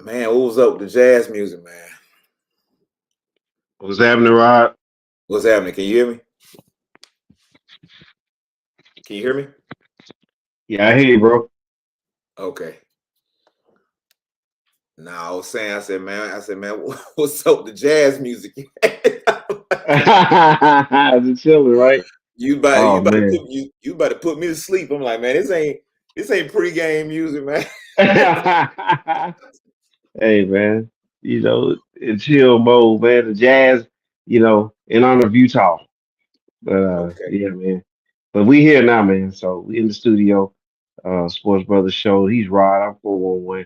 Man, what was up with the jazz music, man? What's happening, Rod? What's happening? Can you hear me? Can you hear me? Yeah, I hear you, bro. Okay. Nah, I said, man, what's up with the jazz music? It's chilling, right? You Oh about to man. you about to put me to sleep. I'm like, man, this ain't pregame music, man. Hey man, in chill mode, man. The jazz, in honor of Utah. But Okay. yeah, man. But we here now, man. So we in the studio, Sports Brothers Show. He's Rod, I'm 411.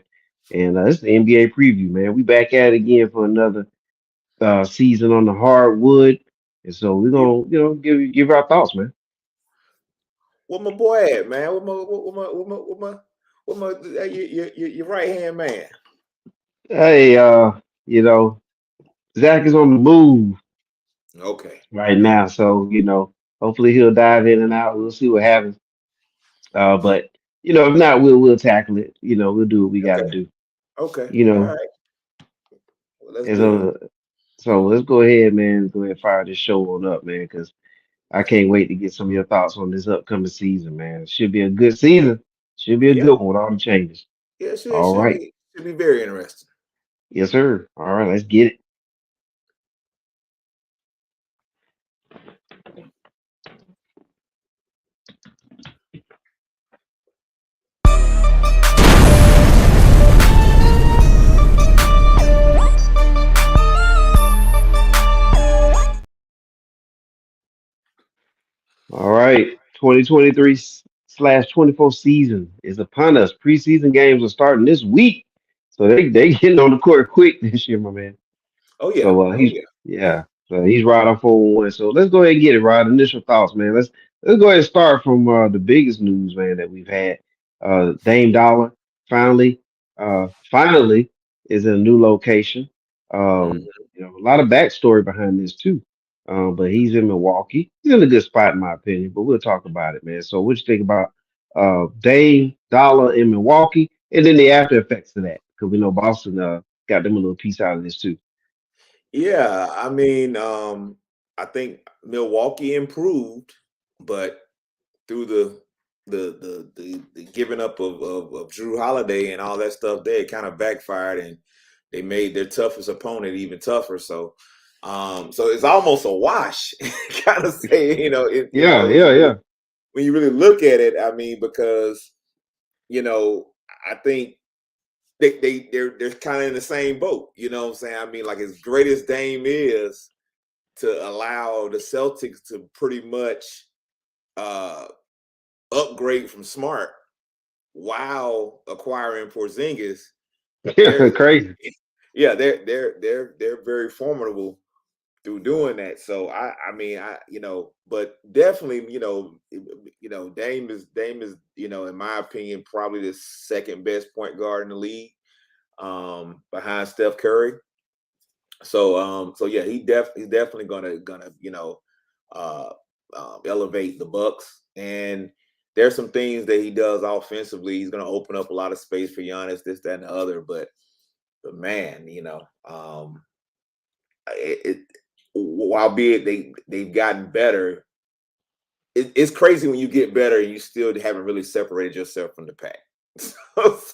And it's the NBA preview, man. We back at it again for another season on the hardwood. And so we're Yeah. gonna, give our thoughts, man. What my boy at, man? What my your right hand man? Hey, Zach is on the move Okay. right now, so hopefully he'll dive in and out. We'll see what happens. But if not, we'll tackle it. We'll do what we got to Okay. do. Okay. You All know, right. Well, let's and do it. so let's go ahead, man. Go ahead and fire this show on up, man, because I can't wait to get some of your thoughts on this upcoming season, man. It should be a good season. Should be a Yeah. good one with all the changes. Yeah, it should, it All should right, be should be very interesting. yes, sir. All right, let's get it. All right, 2023/24 season is upon us. Preseason games are starting this week, so they getting on the court quick this year, my man. Oh yeah. So Oh he's yeah. yeah, so he's right on 4-1. So let's go ahead and get it right. Initial thoughts, man. Let's go ahead and start from the biggest news, man, that we've had. Dame Dollar finally is in a new location. Mhm. A lot of backstory behind this too. But he's in Milwaukee. He's in a good spot, in my opinion. But we'll talk about it, man. So what you think about Dame Dollar in Milwaukee, and then the after effects of that? Because we know Boston got them a little piece out of this too. Yeah, I mean, I think Milwaukee improved, but through the giving up of Drew Holiday and all that stuff, there it kind of backfired, and they made their toughest opponent even tougher. So it's almost a wash, kind of say, Yeah, yeah, yeah. when you really look at it. I mean, because you know, I think they're kind of in the same boat. You know what I'm saying? I mean, like as great as Dame is to allow the Celtics to pretty much uh upgrade from Smart while acquiring Porzingis, they're Crazy. yeah, they're very formidable through doing that. So I mean but definitely Dame is in my opinion probably the second best point guard in the league, behind Steph Curry. So yeah, he's definitely gonna uh, elevate the Bucks. And there's some things that he does offensively. He's gonna open up a lot of space for Giannis, this, that, and the other. But man, it albeit they've gotten better. It's crazy when you get better and you still haven't really separated yourself from the pack.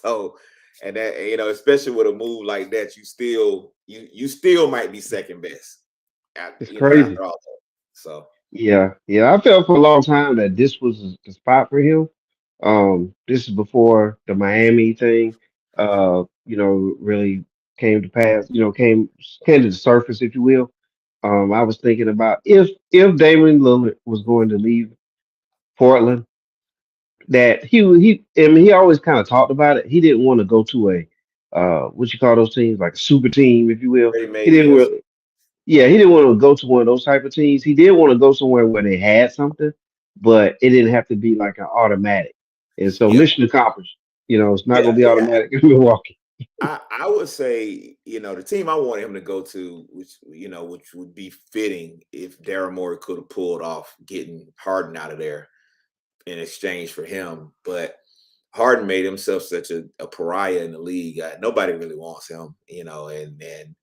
so and that especially with a move like that, you still might be second best It's after crazy. all that. So Yeah, yeah. I felt for a long time that this was the spot for him. This is before the Miami thing, really came to pass. Came to the surface, if you will. I was thinking about if Damian Lillard was going to leave Portland, that I mean, he always kind of talked about it. He didn't want to go to a what you call those teams, like a super team, if you will. ready He made, didn't yes. really. Yeah, he didn't want to go to one of those type of teams. He did want to go somewhere where they had something, but it didn't have to be like an automatic. And so Yeah, mission accomplished. It's not yeah, going to be yeah. automatic in Milwaukee. I would say, the team I wanted him to go to, which would be fitting if Daryl Morey could have pulled off getting Harden out of there in exchange for him. But Harden made himself such a pariah in the league. Nobody really wants him, and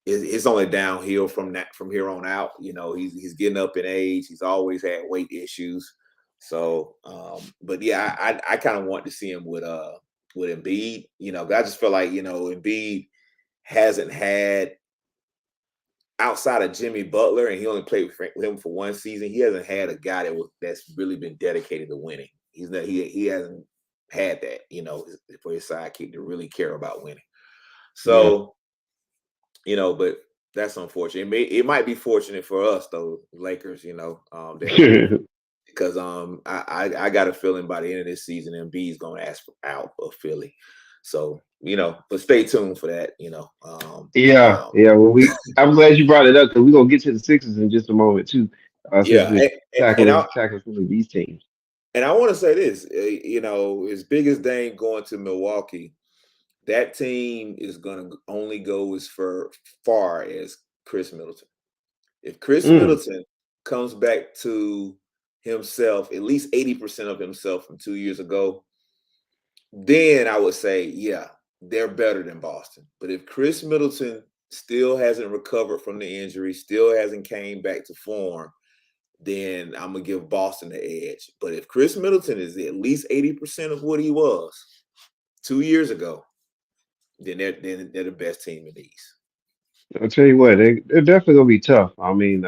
it's only downhill from that from here on out. He's getting up in age. He's always had weight issues. So, but yeah, I kind of want to see him with Embiid. I just feel like Embiid hasn't had outside of Jimmy Butler, and he only played with him for one season. He hasn't had a guy that's really been dedicated to winning. He hasn't had that, for his sidekick to really care about winning. Yeah. So, but that's unfortunate. It might be fortunate for us though, Lakers. That because I got a feeling by the end of this season, MB is going to ask for out of Philly. So but stay tuned for that. Yeah, Um, yeah. Well, I'm glad you brought it up because we're gonna get to the Sixers in just a moment too, since yeah, we're and tackling some of these teams. I want to say this. As big as Dame going to Milwaukee, that team is going to only go as far as Chris Middleton. If Chris Mm, Middleton comes back to himself, at least 80% of himself from 2 years ago, then I would say, yeah, they're better than Boston. But if Chris Middleton still hasn't recovered from the injury, still hasn't came back to form, then I'm gonna give Boston the edge. But if Chris Middleton is at least 80% of what he was 2 years ago, then they're the best team in the East. I'll tell you what, they're definitely gonna be tough. I mean,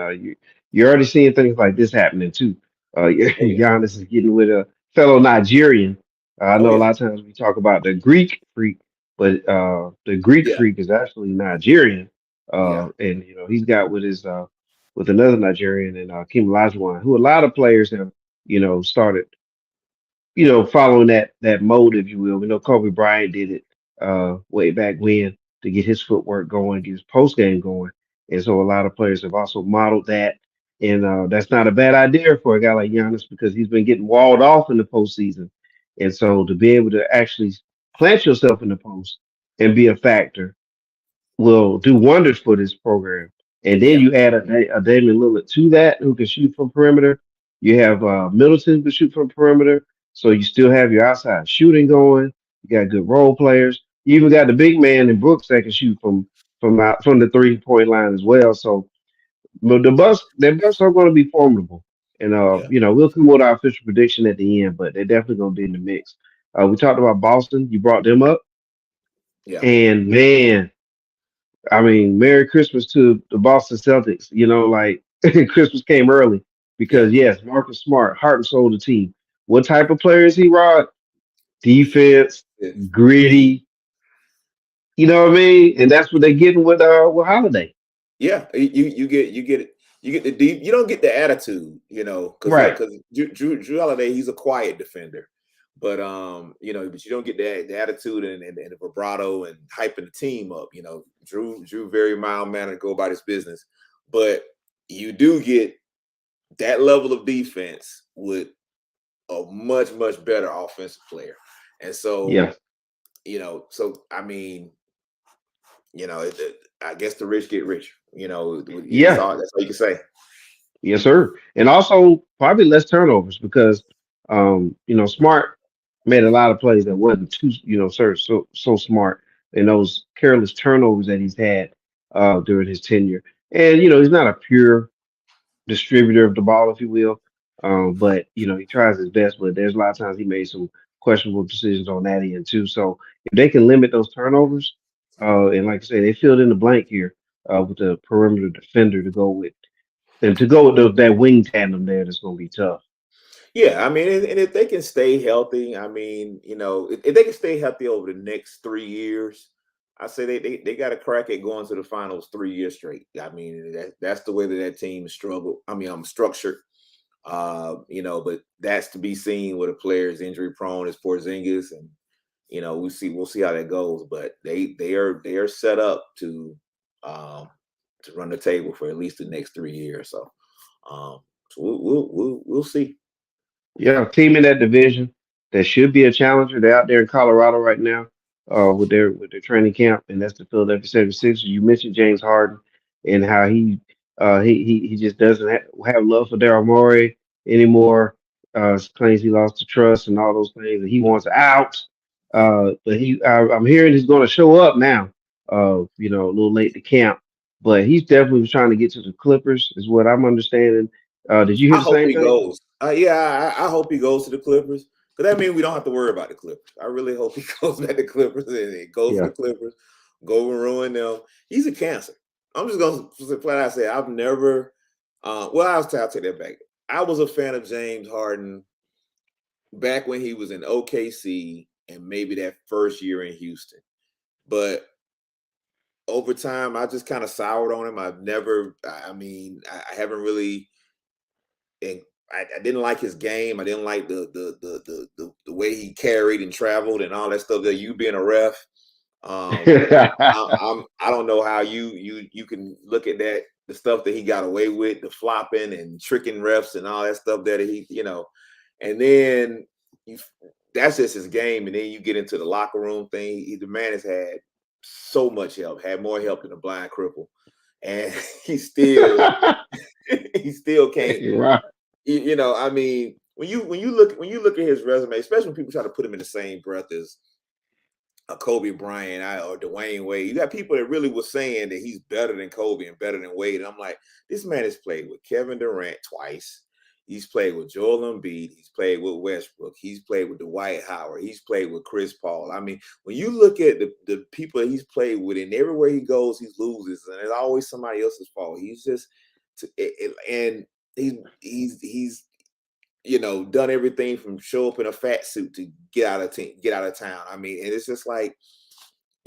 you're already seeing things like this happening too. Oh yeah, Giannis is getting with a fellow Nigerian. I oh know a yeah, lot of times we talk about the Greek freak, but the Greek yeah, freak is actually Nigerian. yeah, And he's got with another Nigerian and Kim Olajuwon, who a lot of players have started following that mode, if you will. We know Kobe Bryant did it way back when to get his footwork going, get his post game going, and so a lot of players have also modeled that. And that's not a bad idea for a guy like Giannis because he's been getting walled off in the postseason, and so to be able to actually plant yourself in the post and be a factor will do wonders for this program. And then yeah, you add a Damian Lillard to that who can shoot from perimeter. You have Middleton who can shoot from perimeter. So you still have your outside shooting going. You got good role players. You even got the big man in Brooks that can shoot from the 3 point line as well. So but the Bucks are going to be formidable. And yeah, we'll come with our official prediction at the end, but they're definitely going to be in the mix. We talked about Boston. You brought them up, yeah, and man. I mean, Merry Christmas to the Boston Celtics. Like Christmas came early yeah. because yes, Marcus Smart, heart and soul of the team. What type of player is he, Rod? Defense, It's- gritty. You know what I mean? And that's what they're getting with Holiday. Yeah, you get the deep. You don't get the attitude, because Right. Drew Holiday, he's a quiet defender, but you don't get the attitude and the vibrato and hyping the team up. Drew very mild mannered, go about his business, but you do get that level of defense with a much better offensive player, and so Yeah. I mean, I guess the rich get richer. Yeah. That's all you can say. Yes, sir. And also probably less turnovers because Smart made a lot of plays that wasn't too, sir, so smart. And those careless turnovers that he's had during his tenure. And he's not a pure distributor of the ball, if you will. But he tries his best. But there's a lot of times he made some questionable decisions on that end too. So if they can limit those turnovers, and like I say, they filled in the blank here with the perimeter defender to go with, and to go with that wing tandem there, that's going to be tough. Yeah, I mean, and if they can stay healthy, I mean, if they can stay healthy over the next 3 years, I say they got to crack at going to the finals 3 years straight. I mean, that's the way that team is struggled. I mean, I'm structured. But that's to be seen with a player as injury prone as Porzingis, and we'll see how that goes. But they are set up to run the table for at least the next 3 years. Um, so we'll see. Yeah, team in that division that should be a challenger. They're out there in Colorado right now with their training camp, and that's the Philadelphia 76ers. You mentioned James Harden and how he just doesn't have love for Daryl Morey anymore. claims he lost the trust and all those things, and he wants out. But I'm hearing he's going to show up now. A little late to camp, but he's definitely trying to get to the Clippers, is what I'm understanding. Did you hear I the hope same he thing? goes. Yeah, I hope he goes to the Clippers because that means we don't have to worry about the Clippers. I really hope he goes back to Clippers and it goes to Yeah. the Clippers, go and ruin them. He's a cancer. I'm just gonna flat out say I've never. Well, I'll take that back. I was a fan of James Harden back when he was in OKC and maybe that first year in Houston, but over time I just kind of soured on him. I've never. I mean, I haven't really and I didn't like his game. I didn't like the way he carried and traveled and all that stuff. That you being a ref, um, I don't know how you can look at that the stuff that he got away with, the flopping and tricking refs and all that stuff that and then you, that's just his game. And then you get into the locker room thing. The man has had so much help, had more help than a blind cripple, and he still he still can't Right. I mean, when you look at his resume, especially when people try to put him in the same breath as a Kobe Bryant or Dwayne Wade, you got people that really was saying that he's better than Kobe and better than Wade. And I'm like, this man has played with Kevin Durant twice. He's played with Joel Embiid. He's played with Westbrook. He's played with Dwight Howard. He's played with Chris Paul. I mean, when you look at the people that he's played with, and everywhere he goes, he loses, and it's always somebody else's fault. He's just, and he's done everything from show up in a fat suit to get out of town. I mean, and it's just like,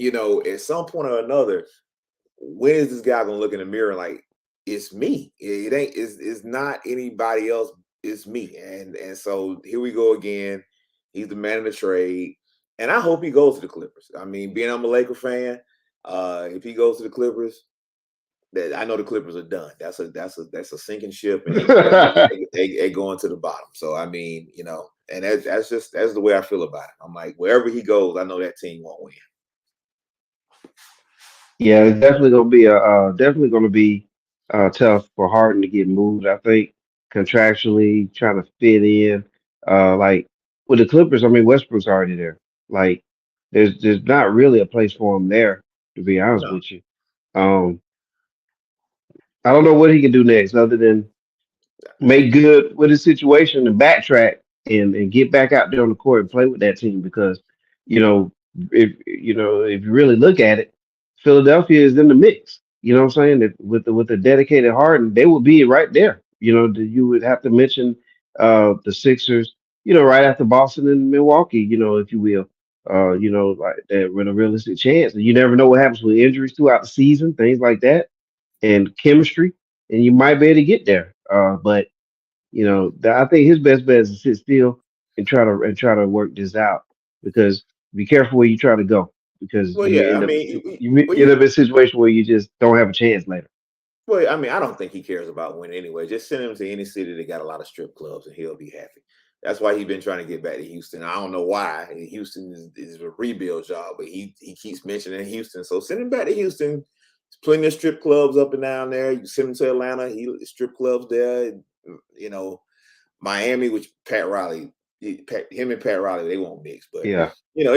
at some point or another, when is this guy gonna look in the mirror like it's me? It ain't. It's not anybody else. It's me. And so here we go again. He's the man of the trade, and I hope he goes to the Clippers. I mean, being I'm a Laker fan, if he goes to the Clippers, that I know the Clippers are done. That's a sinking ship, and they going to the bottom. So I mean, and that's the way I feel about it. I'm like, wherever he goes, I know that team won't win. Yeah, it's definitely gonna be tough for Harden to get moved. I think contractually trying to fit in, like with the Clippers. I mean, Westbrook's already there. Like, there's not really a place for him there, to be honest No, with you. Um, I don't know what he can do next other than make good with his situation and backtrack and get back out there on the court and play with that team because you know if you really look at it, Philadelphia is in the mix. You know what I'm saying? If, with the dedicated Harden, they would be right there. You would have to mention the Sixers. Right after Boston and Milwaukee. If you will. Like that with a realistic chance. And you never know what happens with injuries throughout the season, things like that, and chemistry, and you might be able to get there. But I think his best bet is to sit still and try to work this out because be careful where you try to go because well, you yeah, I end up mean, you well, end up in a situation where you just don't have a chance later. I mean, I don't think he cares about winning anyway. Just send him to any city that got a lot of strip clubs, and he'll be happy. That's why he's been trying to get back to Houston. I don't know why. Houston is a rebuild job, but he keeps mentioning Houston. So send him back to Houston. There's plenty of strip clubs up and down there. You send him to Atlanta. Strip clubs there. You know, Miami, which Pat Riley, him and Pat Riley, they won't mix. But Yeah, yeah.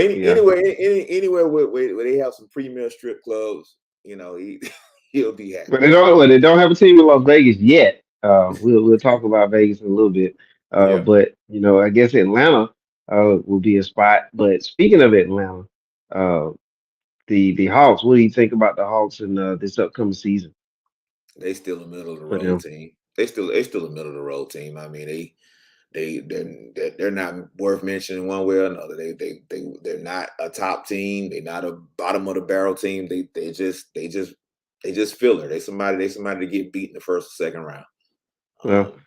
anywhere where they have some premier strip clubs, he'll be happy. But they don't have a team in Las Vegas yet. We'll talk about Vegas in a little bit. Yeah, But I guess Atlanta will be a spot. But speaking of Atlanta, uh, the Hawks. What do you think about the Hawks in this upcoming season they still a middle of the for road them? team. They still a middle of the road team. I mean, they're not worth mentioning one way or another. They're not a top team. They're not a bottom of the barrel team. They just filler. They somebody to get beat in the first or second round. Well, Um,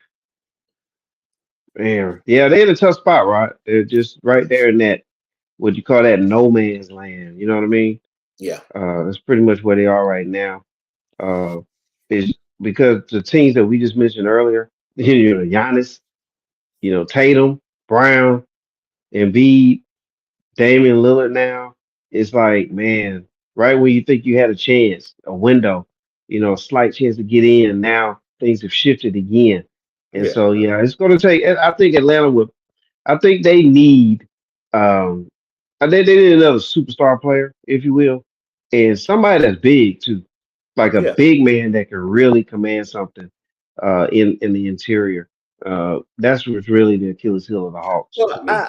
man, yeah, they're in a tough spot, right? They're just right there in that what you call that no man's land. You know what I mean? yeah, That's pretty much where they are right now. Uh, is because the teams that we just mentioned earlier, Giannis, Tatum, Brown, Embiid, Damian Lillard. Now it's like, man, right when you think you had a chance, a window, a slight chance to get in, now things have shifted again. And Yeah, so yeah, it's going to take. I think Atlanta would. I think they need. Um, I think they need another superstar player, if you will, and somebody that's big too, like a yeah. big man that can really command something in the interior. That's what's really the Achilles heel of the Hawks to Well, me.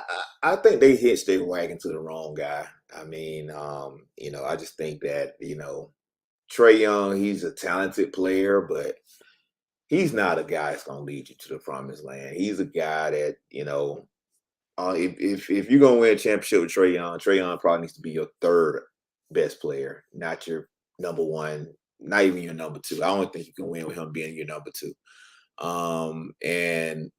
I think they hitched their wagon to the wrong guy. I mean, I just think that Trey Young, he's a talented player, but he's not a guy that's gonna lead you to the promised land. He's a guy that if you're gonna win a championship with Trey Young probably needs to be your third best player, not your number one, not even your number two. I don't think you can win with him being your number two. And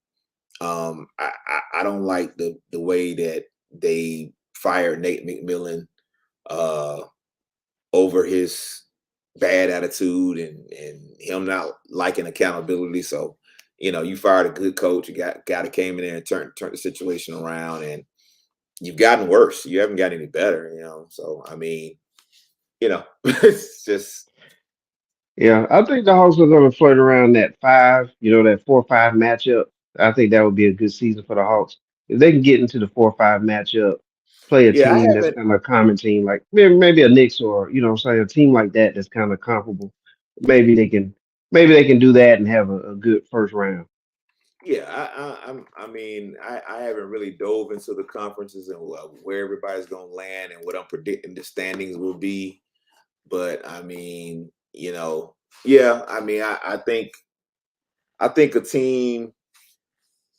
I don't like the way that they fired Nate McMillan uh, over his bad attitude and him not liking accountability. So, you fired a good coach, you got guy that came in there and turned the situation around, and you've gotten worse. You haven't gotten any better. So I mean, it's just Yeah, I think the Hawks are going to flirt around that five, that 4-5 matchup. I think that would be a good season for the Hawks. If they can get into the 4-5 matchup, play a yeah, I team that's haven't kind of a common team, like maybe a Knicks or, what I'm saying, a team like that that's kind of comparable. Maybe they can maybe they can do that and have a good first round. yeah, I mean, I haven't really dove into the conferences and where everybody's going to land and what I'm predicting the standings will be. But I mean, yeah, I mean, I think a team,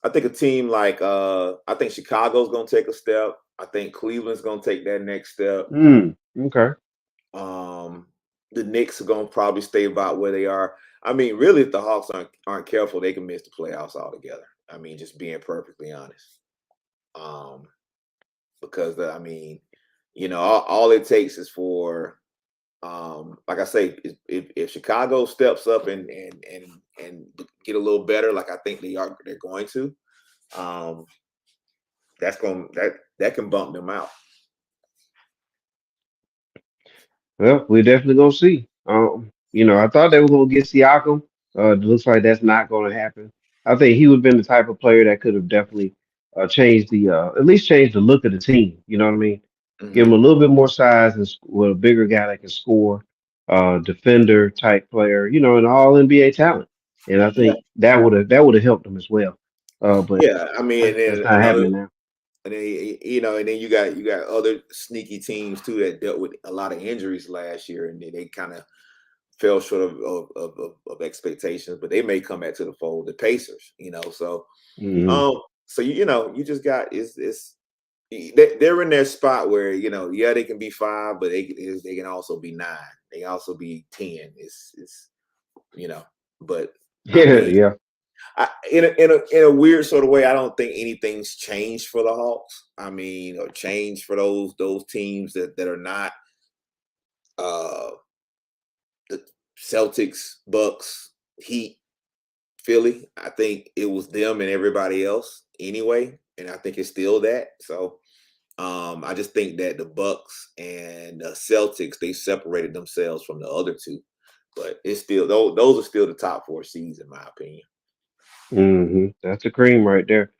I think a team like I think Chicago's going to take a step. I think Cleveland's going to take that next step. Okay. Um, the Knicks are going to probably stay about where they are. I mean, really, if the Hawks aren't careful, they can miss the playoffs altogether. I mean, just being perfectly honest. Um, because I mean, all it takes is for like I say, if Chicago steps up and get a little better, like I think they're going to, um, that can bump them out. Well, we're definitely gonna see. I thought they were gonna get Siakam. It looks like that's not gonna happen. I think he would have been the type of player that could have definitely changed at least changed the look of the team. You know what I mean? Give him Hmm. a little bit more size and with a bigger guy that can score, defender type player. An All NBA talent. And I Yeah, think that would have helped them as well. But yeah. I mean, and that's then not happening now. and then you got other sneaky teams too that dealt with a lot of injuries last year, and they kind of fell short of expectations, but they may come back to the fold. The Pacers. Hmm. Um, so you just got they're in their spot where yeah, they can be five, but they can also be nine. They can also be 10. It's you know, but I Yeah, mean, yeah. in a weird sort of way, I don't think anything's changed for the Hawks. I mean, or changed for those teams that are not uh the Celtics, Bucks, Heat, Philly. I think it was them and everybody else anyway, and I think it's still that. So I just think that the Bucks and the Celtics they separated themselves from the other two, but it's still those are still the top four seeds in my opinion. That's a cream right there.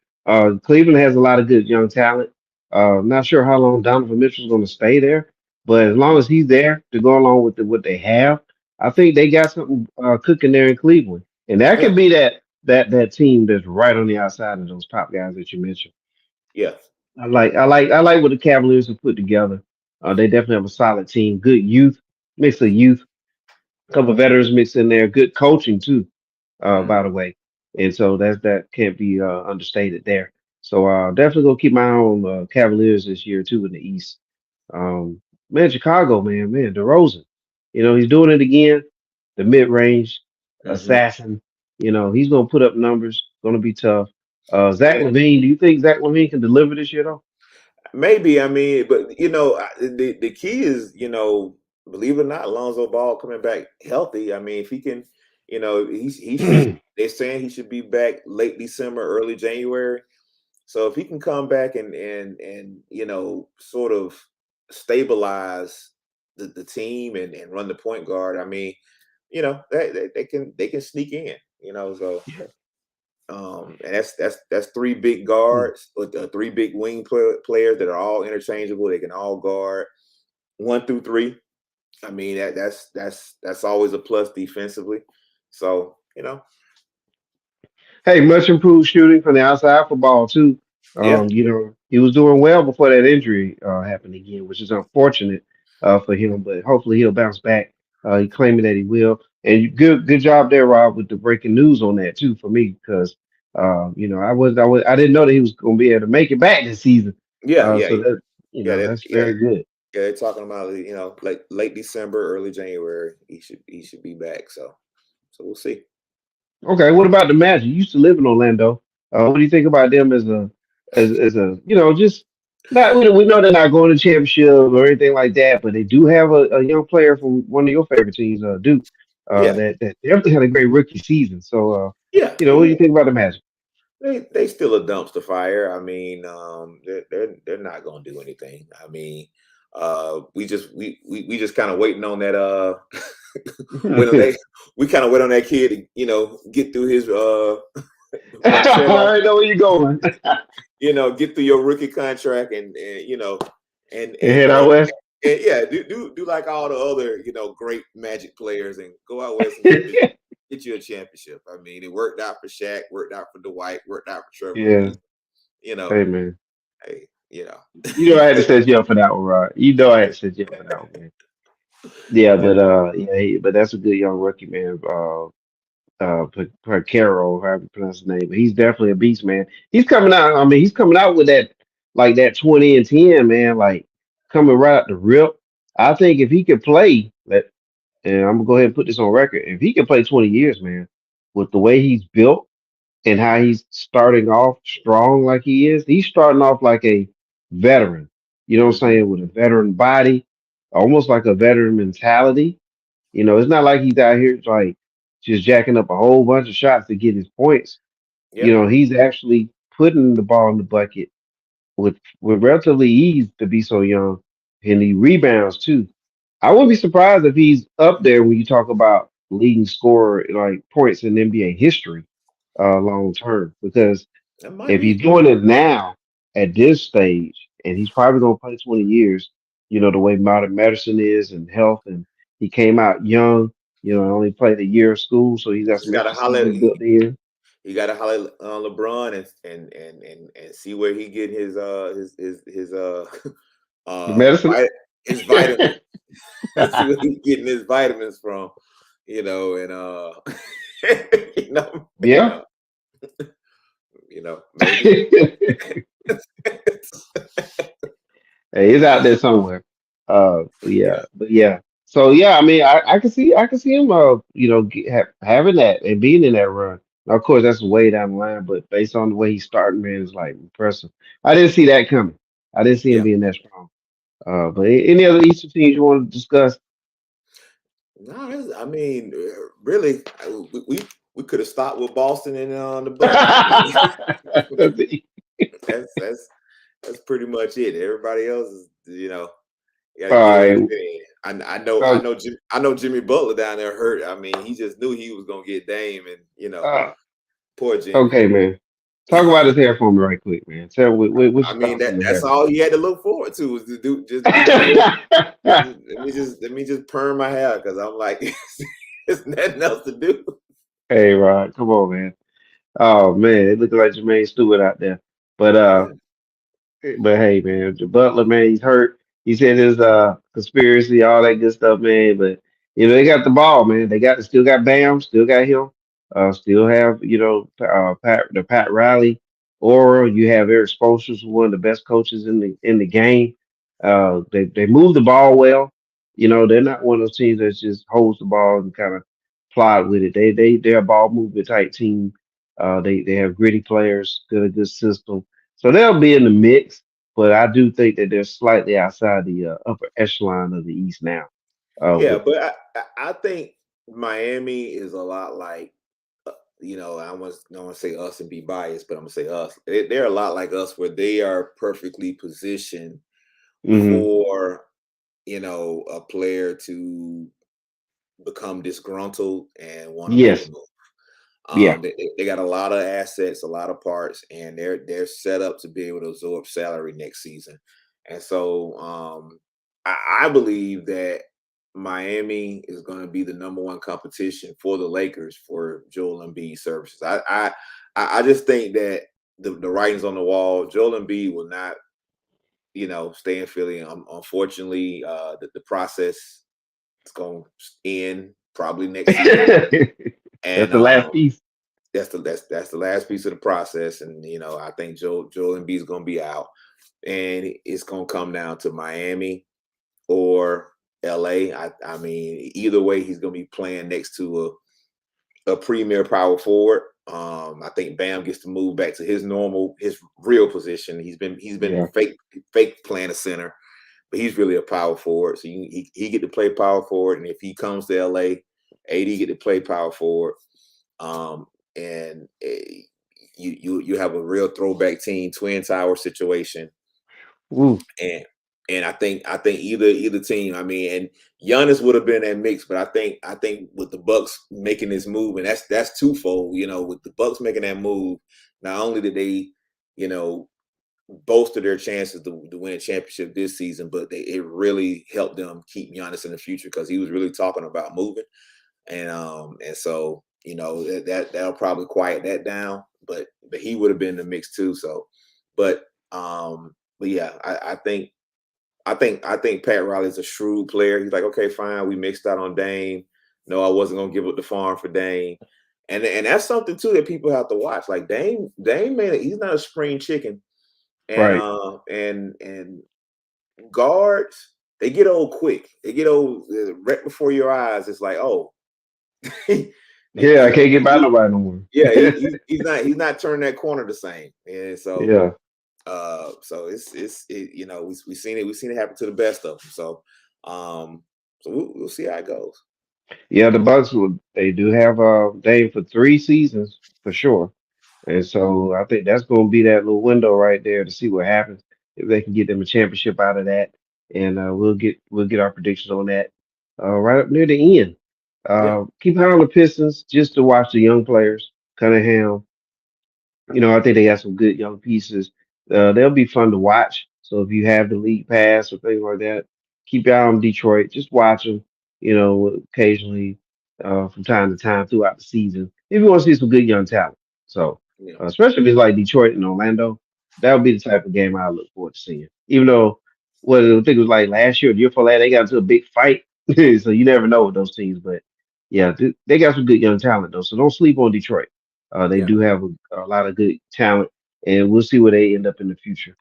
Cleveland has a lot of good young talent. Not sure how long Donovan Mitchell's going to stay there, but as long as he's there to go along with what they have, I think they got something cooking there in Cleveland, and that Yeah, could be that team that's right on the outside of those top guys that you mentioned. yeah, I like what the Cavaliers have put together. They definitely have a solid team, good youth, mix of youth, a couple of veterans mixed in there, good coaching too by mhm, the way. And so that can't be understated there. So definitely gonna keep my eye on Cavaliers this year too in the East. Man, Chicago, man, DeRozan. He's doing it again. The mid range mhm. assassin. He's gonna put up numbers. Gonna be tough. Zach Levine. Do you think Zach Levine can deliver this year though? Maybe I mean, but the key is believe it or not, Alonzo Ball coming back healthy. I mean, if he can, he should. They're saying he should be back late December, early January. So if he can come back and sort of stabilize the team and run the point guard, I mean, they can sneak in. So And that's three big guards with three big wing players that are all interchangeable. They can all guard 1 through 3. I mean that's always a plus defensively. So Hey, much improved shooting from the outside for ball too. yeah, He was doing well before that injury happened again, which is unfortunate for him. But hopefully he'll bounce back. He claiming that he will. And good job there, Rob, with the breaking news on that too for me because I didn't know that he was going to be able to make it back this season. yeah, yeah, So that yeah, that's yeah. very good. Yeah, they're talking about late December, early January. He should be back. So we'll see. Okay, what about the Magic? You used to live in Orlando. What do you think about them as a just not we know they're not going to championship or anything like that, but they do have a young player from one of your favorite teams, Duke, Yeah, that definitely had a great rookie season. So yeah. what do you think about the Magic? They still a dumpster fire. I mean, they're not gonna do anything. I mean, we just kind of waiting on that. When they we kind of wait on that kid to get through his Marcelo, I know where you're going. get through your rookie contract and and And and head out and. west. And yeah, do like all the other great Magic players and go out west and get you a championship. I mean, it worked out for Shaq, worked out for Dwight, worked out for Trevor Yeah, Ariza. You know, hey man, hey, you know I had to set you up for that one, Rod. You know I had to set you up for that one, man. Yeah, but but that's a good young rookie, man. Caro, however you pronounce his name, but he's definitely a beast, man. He's coming out. I mean, he's coming out with that 20 and 10, man, like coming right out the rip. I think if he could play, and I'm gonna go ahead and put this on record, if he could play 20 years, man, with the way he's built and how he's starting off strong like he is, he's starting off like a veteran. You know what I'm hmm saying? With a veteran body, almost like a veteran mentality. It's not like he's out here like just jacking up a whole bunch of shots to get his points. yeah, He's actually putting the ball in the bucket with relatively ease to be so young, and he rebounds too. I wouldn't be surprised if he's up there when you talk about leading scorer like points in NBA history, long term. Because that might if he's be. doing it now at this stage, and he's probably going to play 20 years, the way modern medicine is and health, and he came out young, only played a year of school, so he's You got just some gotta extra holler. season built in. You gotta holler on LeBron and see where he get his The medicine. his vitamins. See where he getting his vitamins from. And you know, you Yeah. know, maybe. Hey, it's out there somewhere. Yeah, But yeah. So yeah, I mean, I can see him, having that and being in that run. Now, of course, that's way down the line, but based on the way he's starting, man, it's like impressive. I didn't see that coming. I didn't see him yeah. being that strong. But any other Eastern teams you want to discuss? No, I mean, really, we could have stopped with Boston and the Bucks. I mean, that's pretty much it. Everybody else is, got to All get right. in. I know Jimmy Butler down there hurt. I mean, he just knew he was gonna get Dame, and Uh, poor Jimmy. okay, man. Talk about his hair for me right quick, man. Tell me what's I your mean thoughts on the that's hair, all man? he had to look forward to was to do my hair. Let me just perm my hair because I'm like, there's nothing else to do. Hey, Rod, come on, man. Oh man, it looked like Jermaine Stewart out there. But Yeah, hey, man, the Butler, man, he's hurt. He said his conspiracy, all that good stuff, man. But they got the ball, man. They still got Bam, still got him. Still have Pat Riley, or you have Eric Spoelstra, who's one of the best coaches in the game. They move the ball well. They're not one of those teams that just holds the ball and kind of plod with it. They're a ball movement type team. They have gritty players, good system. So they'll be in the mix, but I do think that they're slightly outside the upper echelon of the East now. yeah, With but I think Miami is a lot like I want to say us and be biased, but I'm gonna say us. They're a lot like us, where they are perfectly positioned hmm for a player to become disgruntled and want to make a Yes, move. Yeah. They got a lot of assets, a lot of parts, and they're set up to be able to absorb salary next season. And so I believe that Miami is going to be the number one competition for the Lakers for Joel Embiid services. I just think that the writing's on the wall. Joel Embiid will not, stay in Philly. Unfortunately, the process is going to end probably next season, That's and the last piece. that's the last piece of the process. And I think Joel Embiid is going to be out, and it's going to come down to Miami or LA. I mean, either way, he's going to be playing next to a premier power forward. I think Bam gets to move back to his real position. He's been Yeah. fake playing a center, but he's really a power forward. So he get to play power forward, and if he comes to LA, AD get to play power forward. And you have a real throwback team, twin tower situation, Ooh. and I think either team. I mean, and Giannis would have been that mix, but I think with the Bucks making this move, and that's twofold. With the Bucks making that move, not only did they, you know, bolster their chances to win a championship this season, but it really helped them keep Giannis in the future because he was really talking about moving, and so that'll probably quiet that down, but he would have been in the mix too. So, but but yeah, I think Pat Riley's a shrewd player. He's like, okay, fine, we mixed out on Dame. No, I wasn't gonna give up the farm for Dame. And that's something too that people have to watch. Like Dame man, he's not a spring chicken. And Right. and guards, they get old quick. They get old right before your eyes. It's like, oh, he, Yeah, I he, can't get by he- nobody no more. yeah, he's not turning that corner the same. And so Yeah. we've seen it happen to the best of them. So we'll see how it goes. Yeah, the Bucks would they do have Dame for 3 seasons for sure. And so I think that's going to be that little window right there to see what happens if they can get them a championship out of that. And we'll get our predictions on that right up near the end. Yeah, Keep an eye on the Pistons just to watch the young players. Cunningham, I think they got some good young pieces. They'll be fun to watch. So if you have the league pass or things like that, keep your eye on Detroit. Just watch them, occasionally from time to time throughout the season. If you want to see some good young talent. So yeah, especially if it's like Detroit and Orlando, that would be the type of game I look forward to seeing. Even though what I think it was like last year, or the year before that, they got into a big fight. So you never know with those teams. But yeah, they got some good young talent though. So don't sleep on Detroit. They yeah, do have a lot of good talent, and we'll see where they end up in the future.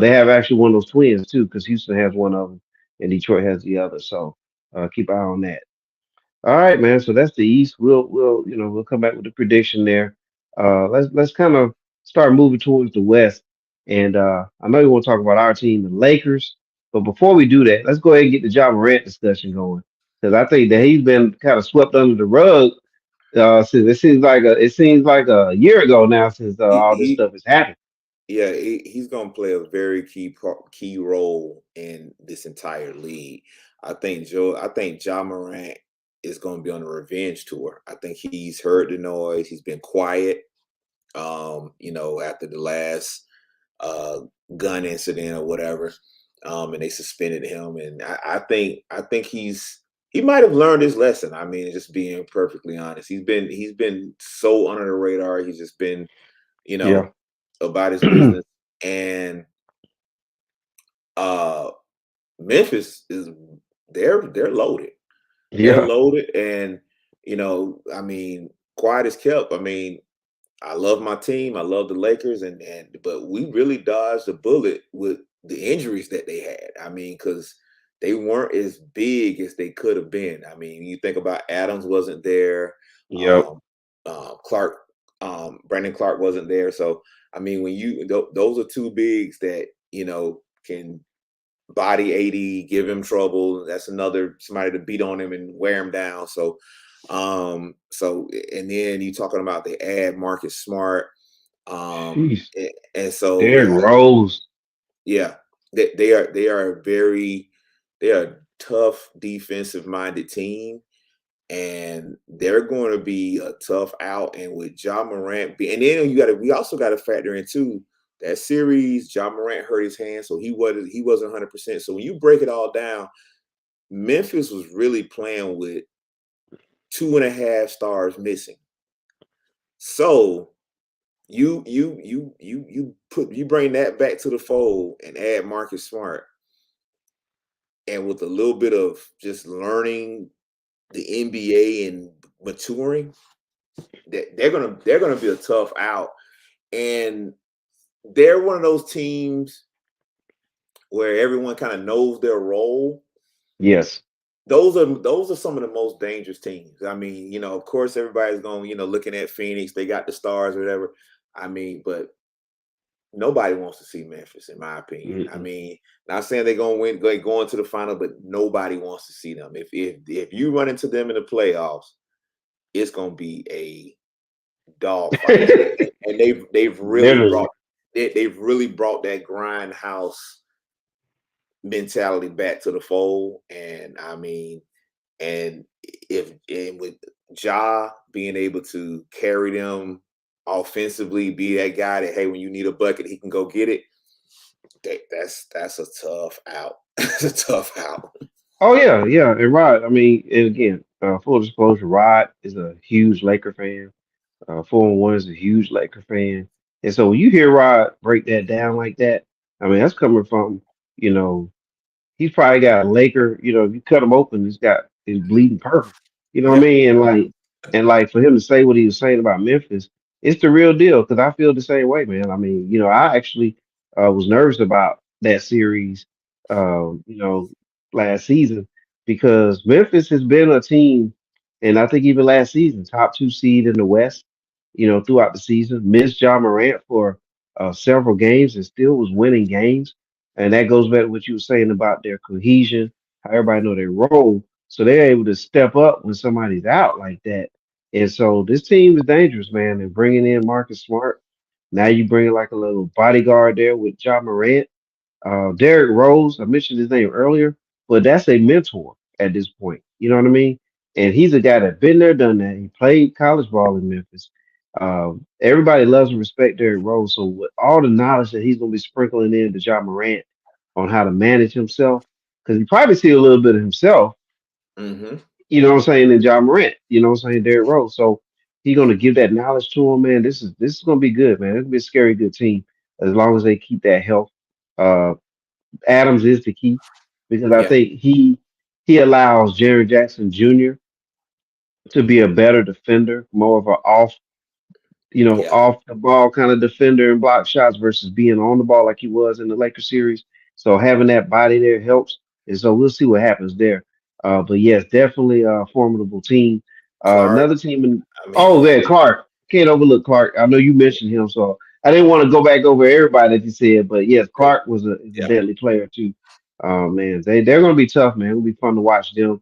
They have actually one of those twins too, because Houston has one of them and Detroit has the other. So keep an eye on that. All right, man. So that's the East. We'll come back with the prediction there. Let's kind of start moving towards the West. And I know you want to talk about our team, the Lakers. But before we do that, let's go ahead and get the John Morant discussion going because I think that he's been kind of swept under the rug since it seems like a year ago now since he, all this he stuff has happened. yeah, he's gonna play a very key role in this entire league. I think Ja Morant is gonna be on a revenge tour. I think he's heard the noise. He's been quiet. After the last uh, gun incident or whatever, and they suspended him. And I think he might have learned his lesson. I mean, just being perfectly honest, he's been so under the radar. He's just been, you Yeah. know, about his business. And uh, Memphis is they're loaded. They're Yeah. loaded, and I mean, quiet as kept. I mean, I love my team. I love the Lakers, and but we really dodged a bullet with the injuries that they had. I mean, because they weren't as big as they could have been. I mean, you think about Adams wasn't there, Yep. um, Clark, Brandon Clark wasn't there. So I mean, when those are two bigs that can body 80, give him trouble. That's another somebody to beat on him and wear him down. So and then you talking about the add Marcus Smart. Jeez. And so Derrick Rose. yeah, they are a tough defensive minded team. and they're going to be a tough out. And with John Morant, and then we also got to factor in too that series. John Morant hurt his hand, so he wasn't 100%. So when you break it all down, Memphis was really playing with 2.5 stars missing. So you bring that back to the fold and add Marcus Smart, and with a little bit of just learning the NBA and maturing, that they're gonna be a tough out. And they're one of those teams where everyone kind of knows their role. Yes. Those are some of the most dangerous teams. I mean, of course everybody's going, looking at Phoenix, they got the stars or whatever. I mean, but nobody wants to see Memphis, in my opinion. I Mm-mm. mean, not saying they're gonna win, go into the final, but nobody wants to see them. If you run into them in the playoffs, it's gonna be a dogfight. And they've really Literally. brought that grindhouse mentality back to the fold. And I mean, and with Ja being able to carry them offensively, be that guy that, hey, when you need a bucket, he can go get it. That's a tough out. That's a tough out. Oh yeah, yeah. And Rod, I mean, and again, full disclosure, Rod is a huge Laker fan. 4-1 is a huge Laker fan. And so when you hear Rod break that down like that, I mean, that's coming from, you know, he's probably got a Laker, if you cut him open, he's bleeding purple. You know what I Yeah. mean? And like for him to say what he was saying about Memphis, it's the real deal because I feel the same way, man. I mean, I actually was nervous about that series, you know, last season because Memphis has been a team, and I think even last season, top two seed in the West, throughout the season, missed John Morant for several games and still was winning games. And that goes back to what you were saying about their cohesion, how everybody know their role. So they're able to step up when somebody's out like that. And so this team is dangerous, man. And bringing in Marcus Smart, now you bring like a little bodyguard there with John Morant. Derrick Rose, I mentioned his name earlier, but that's a mentor at this point. You know what I mean? And he's a guy that been there, done that. He played college ball in Memphis. Everybody loves and respect Derrick Rose. So with all the knowledge that he's gonna be sprinkling in to John Morant on how to manage himself, because he probably see a little bit of himself, Mm-hmm. what I'm saying, in John Morant, what I'm saying, Derrick Rose. So he's gonna give that knowledge to him, man. This is gonna be good, man. It's gonna be a scary good team as long as they keep that health. Uh, Adams is the key because I Yeah. think he allows Jerry Jackson Jr. to be a better defender, more of an Yeah. off the ball kind of defender and block shots versus being on the ball like he was in the Lakers series. So having that body there helps. And so we'll see what happens there. But yes, definitely a formidable team. Clark. Another team in I oh mean, man, Clark. Can't overlook Clark. I know you mentioned him, so I didn't want to go back over everybody that you said, but yes, nope. Clark is a Yeah. deadly player too. Man, they're gonna be tough, man. It'll be fun to watch them.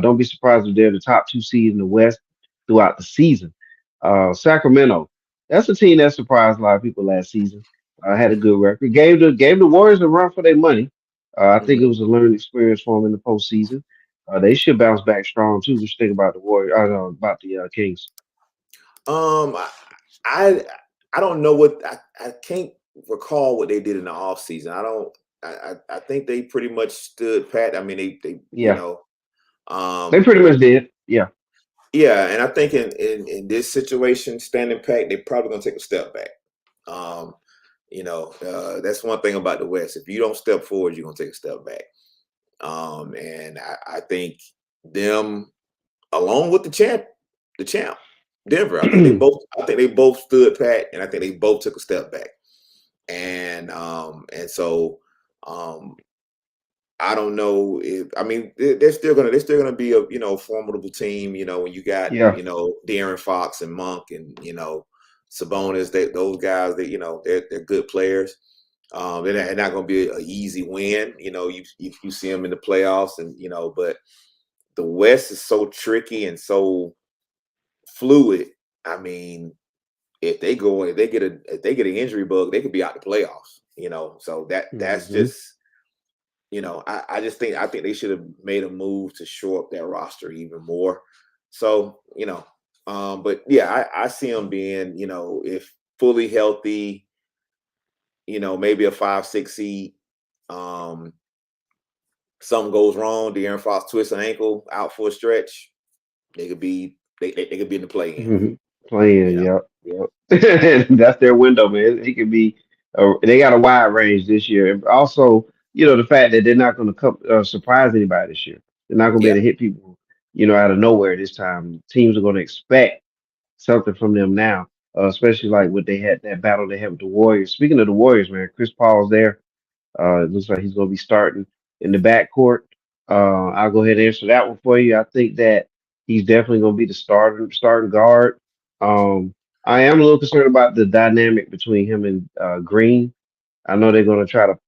Don't be surprised if they're the top two seed in the West throughout the season. Sacramento, that's a team that surprised a lot of people last season. Had a good record. Gave the Warriors a run for their money. I think it Mm-hmm. was a learning experience for them in the postseason. They should bounce back strong too. What you think about the Warriors? I know about the Kings. Um, I I don't know what I can't recall what they did in the off season. I don't. I think they pretty much stood pat. I mean, they Yeah, they um pretty much did. Yeah. yeah, and I think in this situation, standing pat, they're probably gonna take a step back. Um, that's one thing about the West. If you don't step forward, you're gonna take a step back. And I think them along with the champ, Denver. I think they both stood pat, and I think they both took a step back. And so um, I don't know if I mean they're still gonna be a formidable team. When you got Yeah. De'Aaron Fox and Monk and Sabonis, those guys they're good players. They're not going to be an easy win. You see them in the playoffs, and but the West is so tricky and so fluid. I mean, if they get an injury bug, they could be out the playoffs. So that's Hmm. just I think they should have made a move to shore up their roster even more. So but yeah, I see him being, if fully healthy, maybe a 5, 6 seed. Um, Something goes wrong, De'Aaron Fox twists an ankle out for a stretch, they could be in the play in. Mhm. You Playing, know, yep, yep. That's their window, man. It could be. They got a wide range this year, and also, the fact that they're not going to come surprise anybody this year. They're not going to be yeah, able to hit people, out of nowhere this time. Teams are going to expect something from them now, especially like what they had that battle they had with the Warriors. Speaking of the Warriors, man, Chris Paul's there. It looks like he's going to be starting in the backcourt. I'll go ahead and answer that one for you. I think that he's definitely going to be the starting guard. I am a little concerned about the dynamic between him and Green. I know they're going to try to,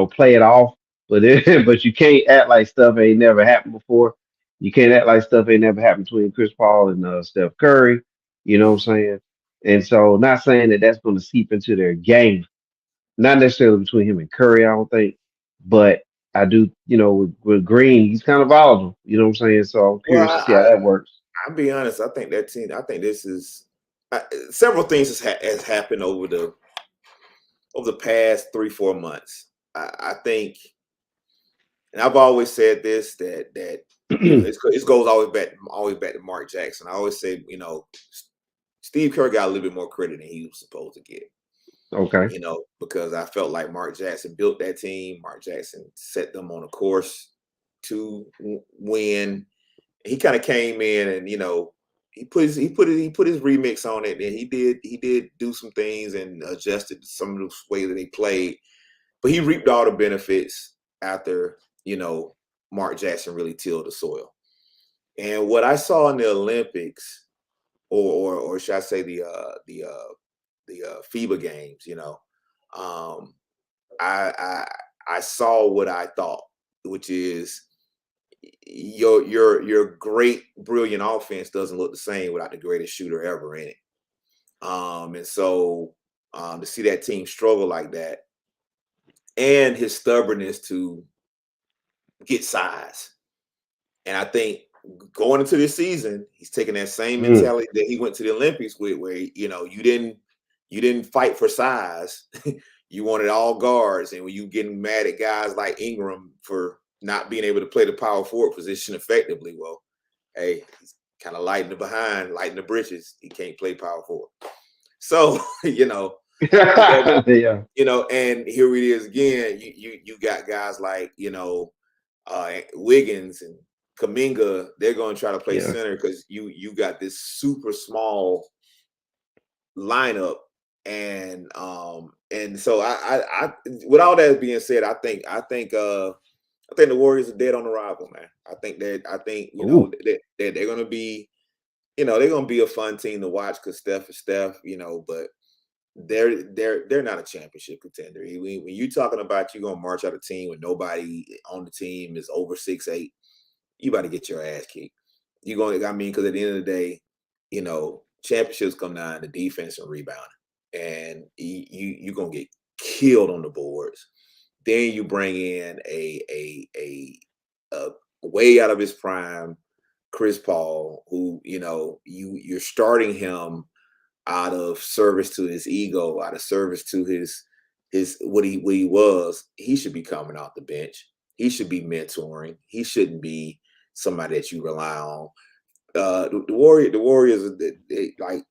play it off, but but you can't act like stuff ain't never happened before. You can't act like stuff ain't never happened between Chris Paul and Steph Curry. You know what I'm saying? And so, not saying that that's going to seep into their game, not necessarily between him and Curry, I don't think, but I do, with Green, he's kind of volatile. You know what I'm saying? So I'm well, curious to see how that works. I'll be honest. I think that team. I think this is several things has happened over the past 3, 4 months. I think, and I've always said this, that it goes always back to Mark Jackson. I always say, Steve Kerr got a little bit more credit than he was supposed to get. Okay. Because I felt like Mark Jackson built that team. Mark Jackson set them on a course to win. He kind of came in and he put his remix on it, and he did do some things and adjusted some of the way that they played. But he reaped all the benefits after Mark Jackson really tilled the soil. And what I saw in the Olympics, or should I say the FIBA games, um, I I saw what I thought, which is your great brilliant offense doesn't look the same without the greatest shooter ever in it. And so to see that team struggle like that, and his stubbornness to get size. And I think going into this season, he's taking that same Mm, mentality that he went to the Olympics with, where you didn't fight for size. You wanted all guards, and when you getting mad at guys like Ingram for not being able to play the power forward position effectively, well, hey, he's kind of lighting the behind, lighting the britches. He can't play power forward. So, yeah. and here it is again. You got guys like Wiggins and Kaminga. They're going to try to play Yeah. center because you got this super small lineup, and so I with all that being said, I think the Warriors are dead on arrival, man. I think Ooh. that they're going to be they're going to be a fun team to watch because Steph is Steph, but they're not a championship contender. When you talking about you gonna march out a team with nobody on the team is over 6'8", you about to get your ass kicked. You going, I mean, because at the end of the day, championships come down to defense and rebounding, and you gonna get killed on the boards. Then you bring in a way out of his prime, Chris Paul, who you're starting him out of service to his ego, out of service to his what he was. He should be coming off the bench. He should be mentoring. He shouldn't be somebody that you rely on. The Warriors, like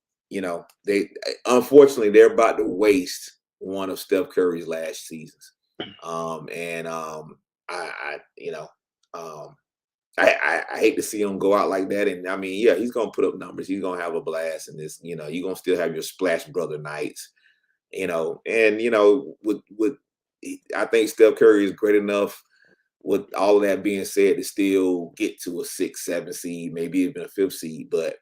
they unfortunately they're about to waste one of Steph Curry's last seasons. And I um, I hate to see him go out like that. And I mean, yeah, he's gonna put up numbers. He's gonna have a blast in this. You're gonna still have your splash brother nights. And with I think Steph Curry is great enough. With all of that being said, to still get to a 6, 7 seed, maybe even a fifth seed, but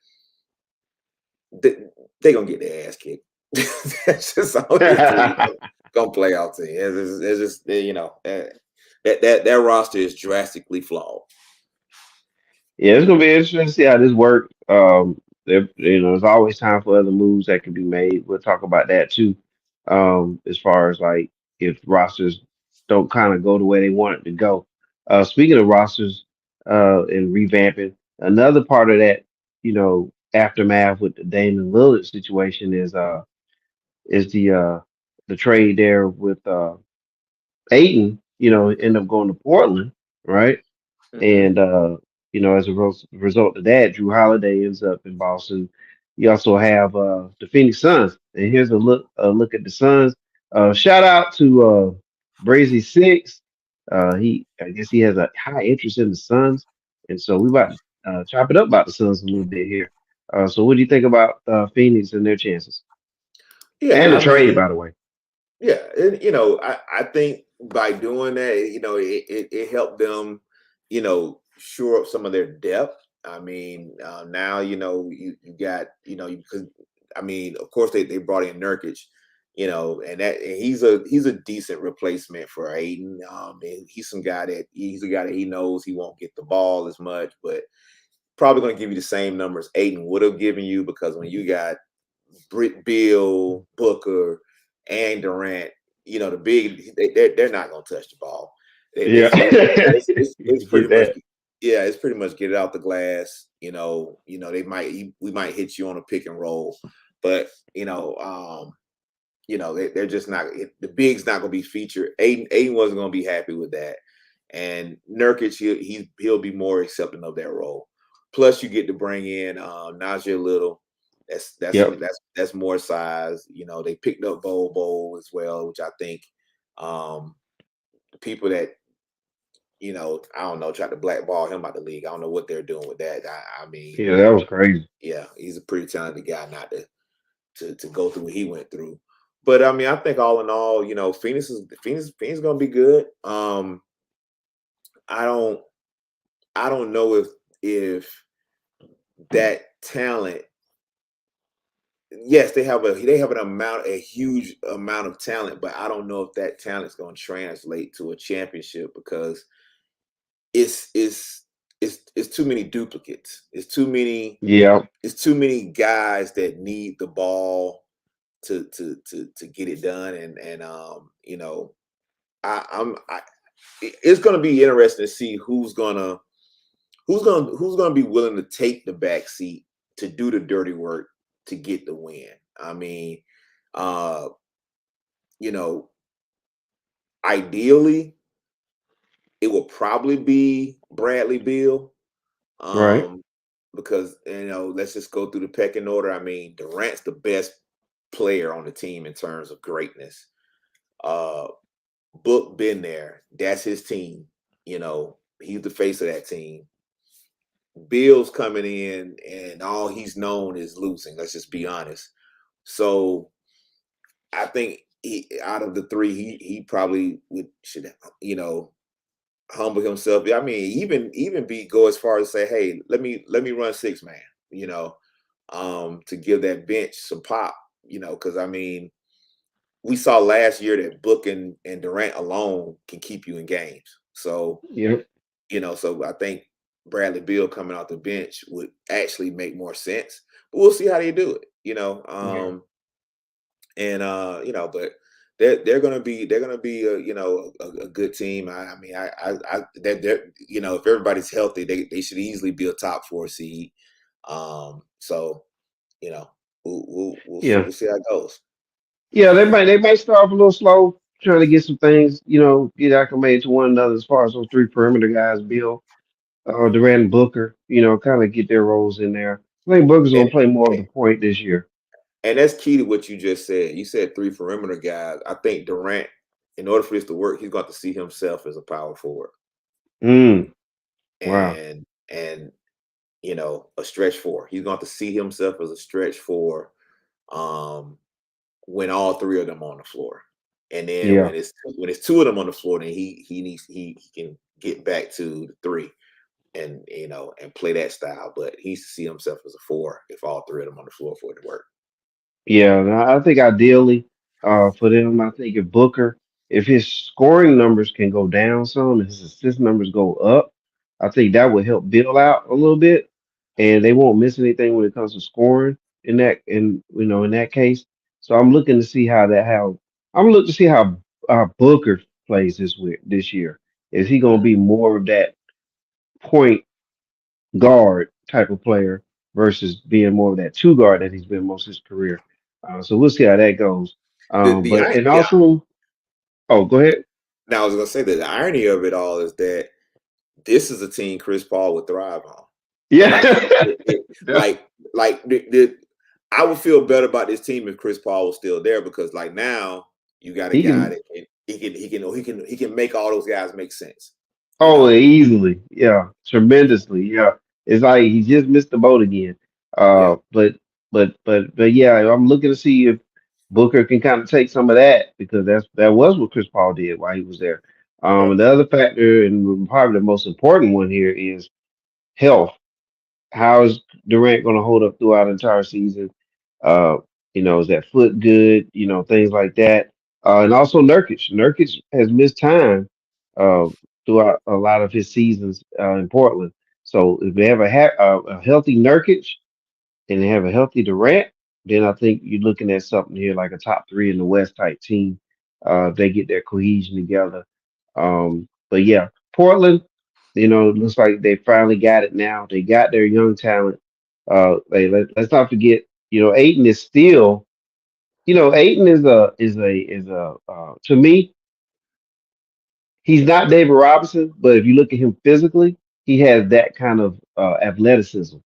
they're gonna get their ass kicked. That's just all this team gonna play out to. It's just that roster is drastically flawed. Yeah, it's gonna be interesting to see how this works. There's always time for other moves that can be made. We'll talk about that too. As far as like if rosters don't kind of go the way they want it to go. Speaking of rosters, and revamping, another part of that, aftermath with the Damon Lillard situation is the trade there with Aiton, end up going to Portland, right? Hmm. And as a result of that, Drew Holiday ends up in Boston. You also have the Phoenix Suns. And here's a look at the Suns. Shout out to Brazy Six. I guess he has a high interest in the Suns, and so we about to chop it up about the Suns a little bit here. So what do you think about Phoenix and their chances Yeah, and the I trade, mean, by the way? yeah, and I think by doing that, it helped them, shore up some of their depth. I mean, now you got because I mean, of course they brought in Nurkic, and he's a decent replacement for Aiden. And he's a guy that he knows he won't get the ball as much, but probably going to give you the same numbers Aiden would have given you because when you got Britt Bill, Booker, and Durant, the big they're not gonna touch the ball. Yeah, It's pretty get much that. it's pretty much get it out the glass. We might hit you on a pick and roll, but they're just not the big's not gonna be featured. Aiden wasn't gonna be happy with that, and Nurkic he'll be more accepting of that role. Plus, you get to bring in Najee Little. Yep. That's more size. They picked up Bowl as well, which I think people that I don't know tried to blackball him out the league. I don't know what they're doing with that. I mean, Yeah, that was crazy. yeah, he's a pretty talented guy, not to go through what he went through. But I mean, I think all in all, Phoenix gonna be good. I don't I don't know if that talent. Yes, they have a huge amount of talent, but I don't know if that talent is going to translate to a championship because it's it's it's too many duplicates. Yeah, It's too many guys that need the ball to get it done, and I it's going to be interesting to see who's gonna be willing to take the back seat to do the dirty work to get the win. I mean, uh, you know, ideally it will probably be Bradley Beal. right. Um, because let's just go through the pecking order. I mean, Durant's the best player on the team in terms of greatness. Uh Book been there. That's his team. He's the face of that team. Bill's coming in and all he's known is losing. Let's just be honest. So I think out of the three, he probably should humble himself. I mean, even be go as far as say, hey, let me run six man. You know, to give that bench some pop. Because I mean, we saw last year that Book and Durant alone can keep you in games. So Yep. so I think Bradley Beal coming off the bench would actually make more sense. But we'll see how they do it. Yeah. And but they're gonna be a good team. I mean they're if everybody's healthy, they should easily be a top four seed. So you know Yeah. we'll see how it goes. Yeah, they might start off a little slow, trying to get some things, get acclimated to one another as far as those three perimeter guys, Bill, Durant, and Booker, kind of get their roles in there. I think Booker's And gonna play more of the point this year. and that's key to what you just said. You said three perimeter guys. I think Durant, in order for this to work, he's got to see himself as a power forward Mm, wow. and a stretch four. He's going to see himself as a stretch four um, when all three of them on the floor. And then Yeah. when it's two of them on the floor, then he can get back to the three and play that style. But he needs to see himself as a four if all three of them on the floor for it to work. Yeah, and I think ideally, for them, I think if his scoring numbers can go down some, his assist numbers go up, I think that would help Bill out a little bit, and they won't miss anything when it comes to scoring in that case. So I'm looking to see how Booker plays this year. Is he going to Mhm. be more of that point guard type of player versus being more of that two guard that he's been most of his career. So we'll see how that goes. The But and yeah. also, oh, go ahead. Now I was gonna say that the irony of it all is that this is a team Chris Paul would thrive on. Yeah, Like, like I would feel better about this team if Chris Paul was still there because like now you got a he guy can. that he can make all those guys make sense. You Oh, know. easily. Yeah. Tremendously. Yeah. It's like he just missed the boat again. Yeah. But yeah, I'm looking to see if Booker can kind of take some of that because that was what Chris Paul did while he was there. Yeah. And the other factor and probably the most important one here is health. How is Durant going to hold up throughout the entire season? Uh, is that foot good? Things like that. And also Nurkic. Nurkic has missed time uh, throughout a lot of his seasons in Portland. So if they have a healthy Nurkic and they have a healthy Durant, then I think you're looking at something here like a top three in the West type team. If they get their cohesion together. But yeah, Portland, it looks like they finally got it now. They got their young talent. Let's not forget, Aiton is still, Aiton is a to me, he's not David Robinson, but if you look at him physically, he has that kind of athleticism.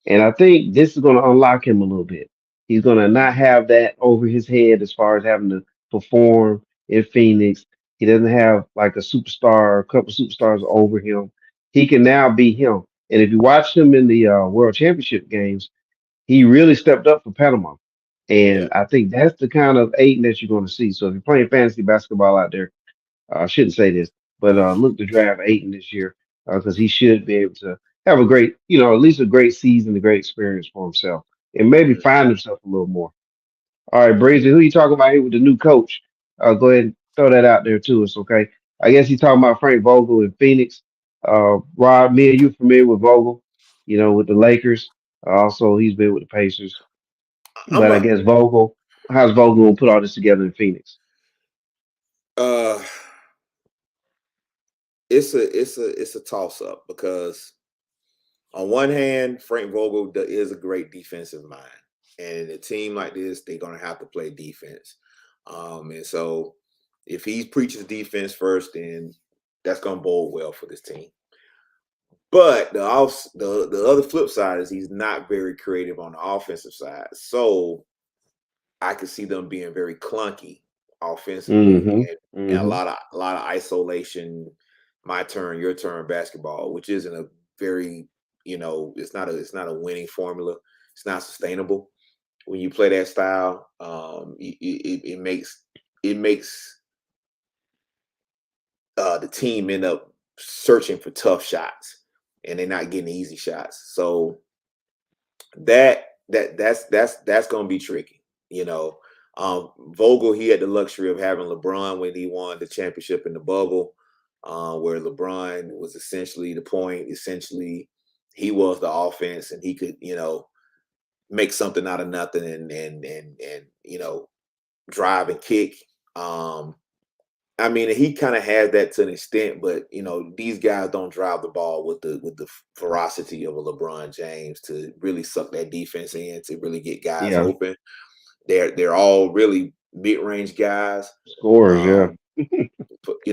And I think this is going to unlock him a little bit. He's going to not have that over his head as far as having to perform in Phoenix. He doesn't have like a superstar, a couple superstars over him. He can now be him. And if you watch him in the World Championship games, he really stepped up for Panama. Yeah. And I think that's the kind of Aiton that you're going to see. So if you're playing fantasy basketball out there, I shouldn't say this, but look to draft Aiton this year because he should be able to have a great, at least a great season, a great experience for himself, and maybe Mhm. find himself a little more. All right, Breezy, who you talking about here with the new coach? Go ahead and throw that out there to us, okay? I guess he's talking about Frank Vogel in Phoenix. Rob, me and you familiar with Vogel, with the Lakers. Also, he's been with the Pacers. I'm But I a guess Vogel, how's Vogel gonna put all this together in Phoenix? uh it's a toss up because on one hand, Frank Vogel is a great defensive mind, and in a team like this, they're gonna have to play defense. And so, if he preaches defense first, then that's gonna bode well for this team. But the other flip side is he's not very creative on the offensive side. So I could see them being very clunky offensively Mm-hmm. and a Mm-hmm. lot of isolation, my turn, your turn basketball, which isn't a very it's not a winning formula. It's not sustainable when you play that style. It makes the team end up searching for tough shots, and they're not getting easy shots. So that's going to be tricky. You know, Vogel, he had the luxury of having LeBron when he won the championship in the bubble, where LeBron was essentially the point. Essentially, he was the offense, and he could make something out of nothing and drive and kick. Um, I mean, he kind of has that to an extent, but these guys don't drive the ball with the ferocity of a LeBron James to really suck that defense in to really get guys Yeah, open. They're all really mid range guys. scores. Yeah.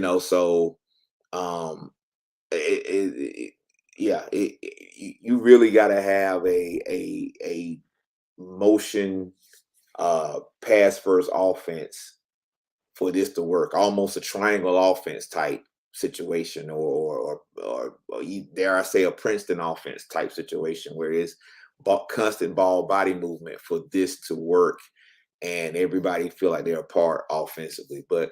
Um, so um, yeah, you really got to have a motion pass first offense for this to work, almost a triangle offense type situation, dare I say a Princeton offense type situation, where it's constant ball body movement for this to work, and everybody feel like they're a part offensively. But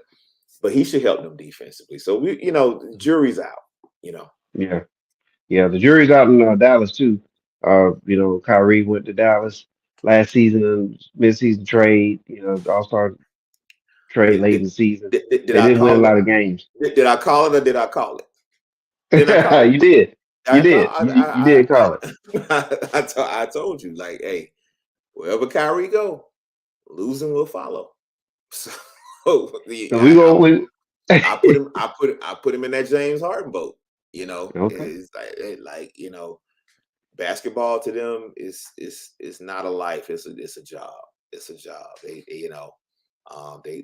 he should help them defensively. So the jury's out. You know, Yeah. Yeah, the jury's out in Dallas too. Kyrie went to Dallas last season, mid-season trade. All-star trade did late did, in the season. did They I didn't win a call it? lot of games. Did I call it or did I call it? Didn't I call it? You did. You I call. did. You did call it. I told you, like, hey, wherever Kyrie go, losing will follow. So So we go. I put him. I put him in that James Harden boat. Okay. It's like basketball to them is not a life. It's a job. It's a job.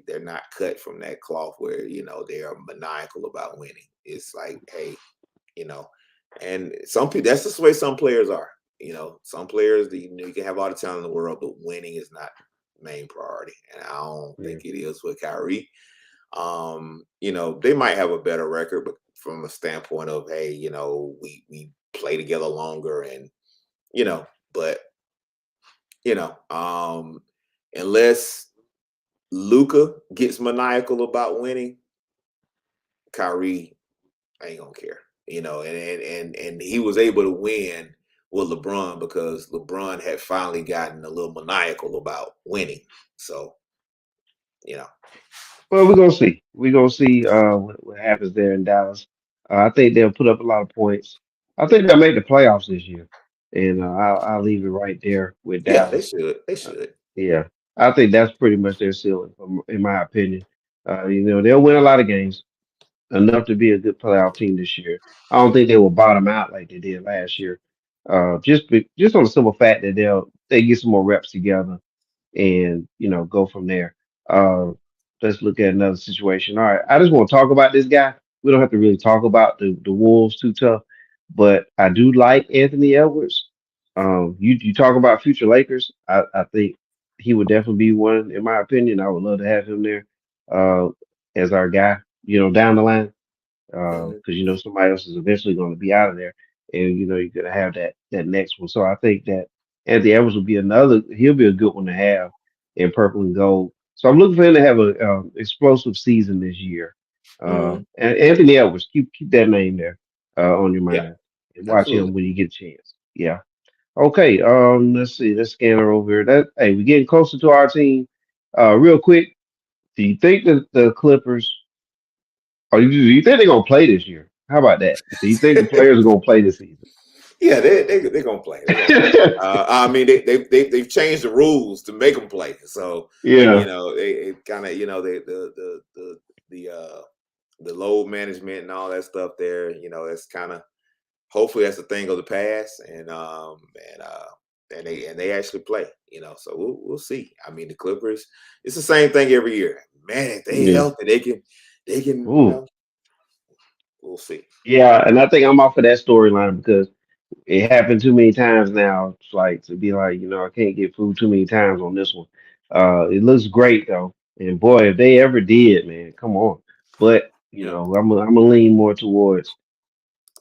They're not cut from that cloth where they are maniacal about winning. It's like, hey, you know, and some people, that's just the way some players are. Some players, you can have all the talent in the world, but winning is not main priority, and I don't Yeah. think it is with Kyrie. They might have a better record, but from a standpoint of, hey, we play together longer, and you know, but you know, um, unless Luca gets maniacal about winning, Kyrie ain't gonna care. And he was able to win with LeBron because LeBron had finally gotten a little maniacal about winning. So, you know, Well, we're gonna see. We're gonna see what happens there in Dallas. I think they'll put up a lot of points. I think they'll make the playoffs this year, and I'll leave it right there with yeah, they Dallas. should. They Uh, should. yeah, I think that's pretty much their ceiling, in my opinion. They'll win a lot of games, enough to be a good playoff team this year. I don't think they will bottom out like they did last year. Just on the simple fact that they get some more reps together and go from there. Uh, let's look at another situation. All right, I just want to talk about this guy. We don't have to really talk about the Wolves too tough, but I do like Anthony Edwards. You talk about future Lakers. I think he would definitely be one, in my opinion. I would love to have him there uh, as our guy. Down the line Hmm. because somebody else is eventually going to be out of there, and you're going to have that next one. So I think that Anthony Edwards will be another. He'll be a good one to have in purple and gold. So I'm looking for him to have a explosive season this year. Hmm. And Anthony Edwards, keep that name there on your Yeah, mind and watch him absolutely. when you get a chance. Yeah. Okay. Let's see. Let's scan her over here. Hey, we're getting closer to our team. Real quick, do you think that the Clippers? Or do you think they're gonna play this year? How about that? Do you think the players are gonna play this season? Yeah, they're gonna play. They're gonna play. I mean, they've changed the rules to make them play. So, Yeah, it kind of the load management and all that stuff there. It's kind of, hopefully that's a thing of the past, and they actually play. So we'll see. I mean, the Clippers, it's the same thing every year. Man, if they yeah. healthy, they can. Ooh, We'll see. yeah. And I think I'm off of that storyline because it happened too many times now. It's like to be like, I can't get food too many times on this one. It looks great though, and boy, if they ever did, man, come on. But Mm. I'm gonna lean more towards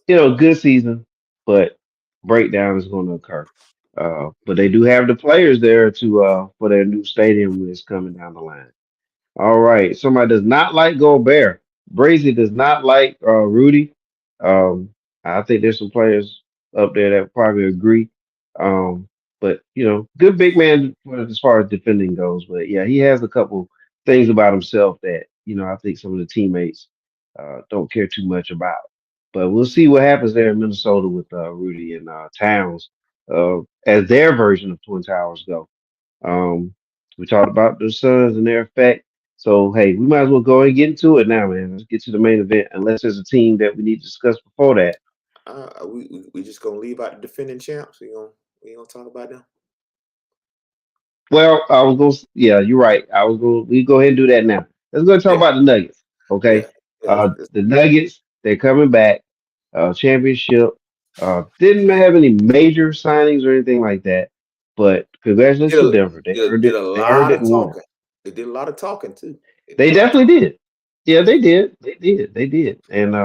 good season, but breakdown is going to occur. But they do have the players there to for their new stadium when it's coming down the line. All right. Somebody does not like Gobert. Brazy does not like Rudy. Um, I think there's some players up there that probably agree. Um, but good big man as far as defending goes. But yeah, he has a couple things about himself that I think some of the teammates don't care too much about. But we'll see what happens there in Minnesota with Rudy and Towns as their version of Twin Towers go. Um, we talked about the Suns and their effect. So hey, we might as well go and get into it now, man. Let's get to the main event. Unless there's a team that we need to discuss before that. We just gonna leave out the defending champs. We gonna talk about them. Well, I was going. Yeah, you're right. I was going. We go ahead and do that now. Let's go talk Yeah, about the Nuggets. yeah, Okay, yeah. the Nuggets. They're coming back. Championship. Didn't have any major signings or anything like that. But Did congratulations to a Denver. They earned did it. a They earned lot it of and won. talking. They did a lot of talking too. They did They a lot of definitely talking. did. Yeah, they did. They did. They did. And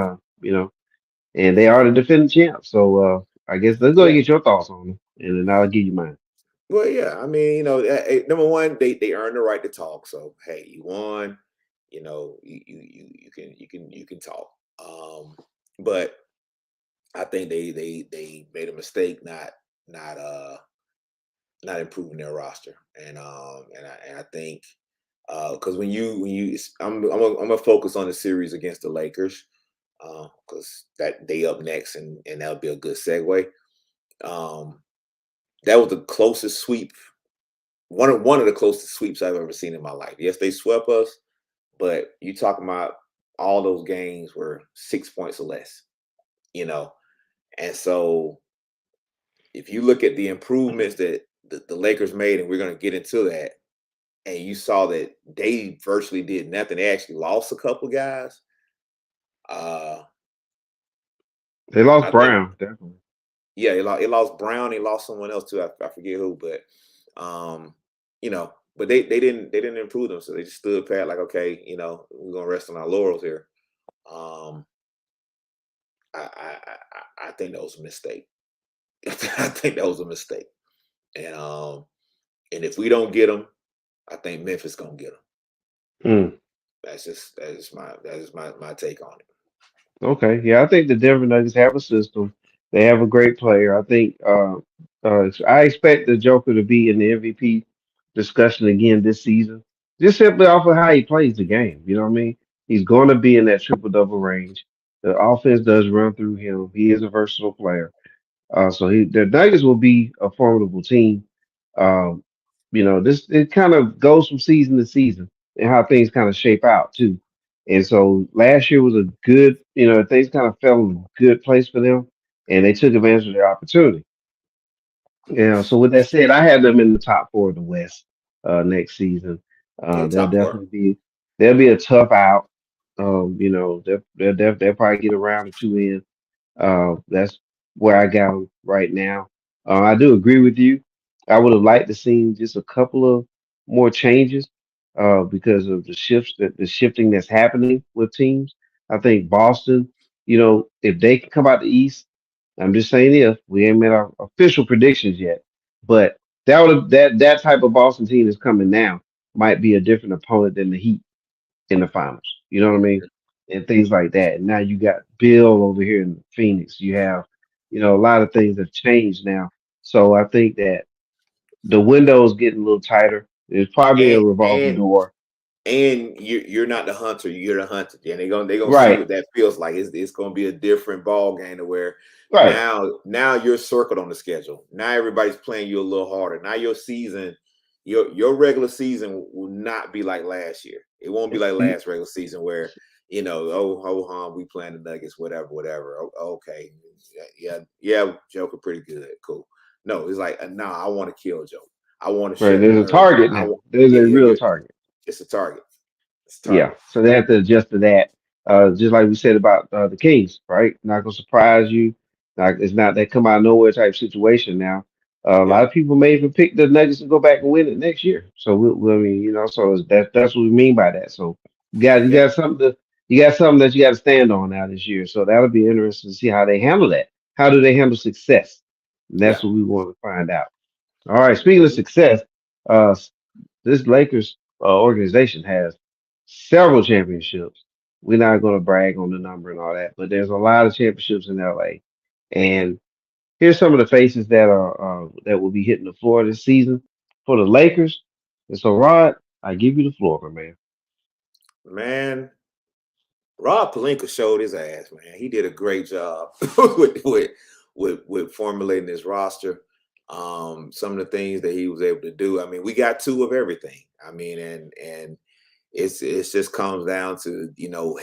and they are the defending champs. So I guess let's go and Yeah. get your thoughts on them, and then I'll give you mine. Well, yeah. I mean, number one, they earned the right to talk. So hey, you won. You can talk. Um, but I think they made a mistake not improving their roster, and I think because when you I'm gonna focus on the series against the Lakers because that they up next, and that'll be a good segue. Um, that was the closest sweep, one of the closest sweeps I've ever seen in my life. Yes, they swept us, but you talking about all those games were 6 points or less, you know, and so if you look at the improvements that the Lakers made, and we're going to get into that, and you saw that they virtually did nothing. They actually lost a couple guys. Uh, They lost I think, Brown, definitely. yeah, he lost Brown. He lost someone else too. I forget who, but um, but they didn't improve them, so they just stood pat like, okay, we're gonna rest on our laurels here. Um, I think that was a mistake. I think that was a mistake, and and if we don't get them, I think Memphis gonna get them. Mm. That is my take on it. Okay, yeah, I think the Denver Nuggets have a system. They have a great player. I think I expect the Joker to be in the MVP discussion again this season, just simply off of how he plays the game. You know what I mean? He's going to be in that triple double range. The offense does run through him. He is a versatile player. The Nuggets will be a formidable team. Um, this it kind of goes from season to season and how things kind of shape out too. And so last year was a good, things kind of fell in a good place for them, and they took advantage of their opportunity. So with that said, I have them in the top four of the West next season. Yeah, They'll top four. definitely be they'll be a tough out. They'll probably get around the two in. That's where I got them right now. I do agree with you. I would have liked to see just a couple of more changes because of the shifting that's happening with teams. I think Boston, if they can come out the East, I'm just saying if we ain't made our official predictions yet, but that type of Boston team that's coming now might be a different opponent than the Heat in the finals. You know what I mean? And things like that. And now you got Bill over here in Phoenix. You have, a lot of things have changed now. So I think that the window is getting a little tighter. It's probably a And revolving and door. and you're not the hunter, you're the hunted. And they're gonna see Right. what that feels like. It's gonna be a different ball game to where Right. now you're circled on the schedule. Now everybody's playing you a little harder. Now your season, your regular season will not be like last year. It won't be like Y- last regular season where oh ho hum, we playing the Nuggets, whatever. Okay, yeah, Joker pretty good, cool. No, it's like nah, I want to kill Joker. I want to Right. shut him There's a nerves down. target now. There's Yeah, a yeah, real target. it's a target. It's a Yeah, target. so they have to adjust to that. Just like we said about the Kings, right? Not gonna surprise you. It's not that come out of nowhere type situation now. A Yeah, lot of people may even pick the Nuggets to go back and win it next year. So I mean, that's what we mean by that. So you yeah, got something that you got to stand on now this year. So that'll be interesting to see how they handle that. How do they handle success? And yeah. that's what we want to find out. All right. Speaking of Mhm. success, uh, this Lakers organization has several championships. We're not going to brag on the number and all that, but there's a lot of championships in LA. And here's some of the faces that will be hitting the floor this season for the Lakers. And so, Rod, I give you the floor, my man. Man, Rob Palinka showed his ass, man. He did a great job with formulating his roster. Some of the things that he was able to do. I mean, we got two of everything. I mean, and it's just comes down to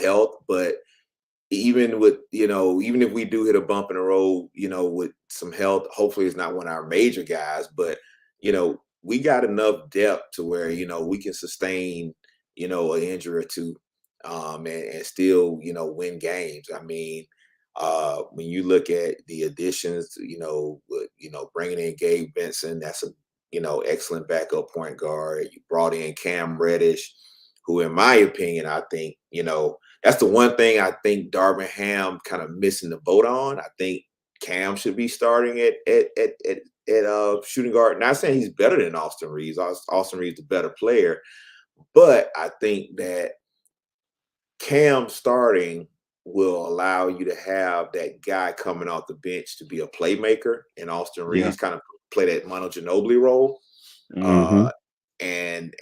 health, but even with even if we do hit a bump in the road, with some health, hopefully it's not one of our major guys, but we got enough depth to where we can sustain an injury or two, and still win games. I mean, when you look at the additions, bringing in Gabe Benson, that's a excellent backup point guard. You brought in Cam Reddish, who in my opinion, I think that's the one thing I think Darvin Ham kind of missing the boat on. I think Cam should be starting at shooting guard. Not saying he's better than Austin Reeves. Austin Reeves is a better player, but I think that Cam starting will allow you to have that guy coming off the bench to be a playmaker, and Austin Yeah. Reeves kind of play that Manu Ginobili role, Mm-hmm. uh, and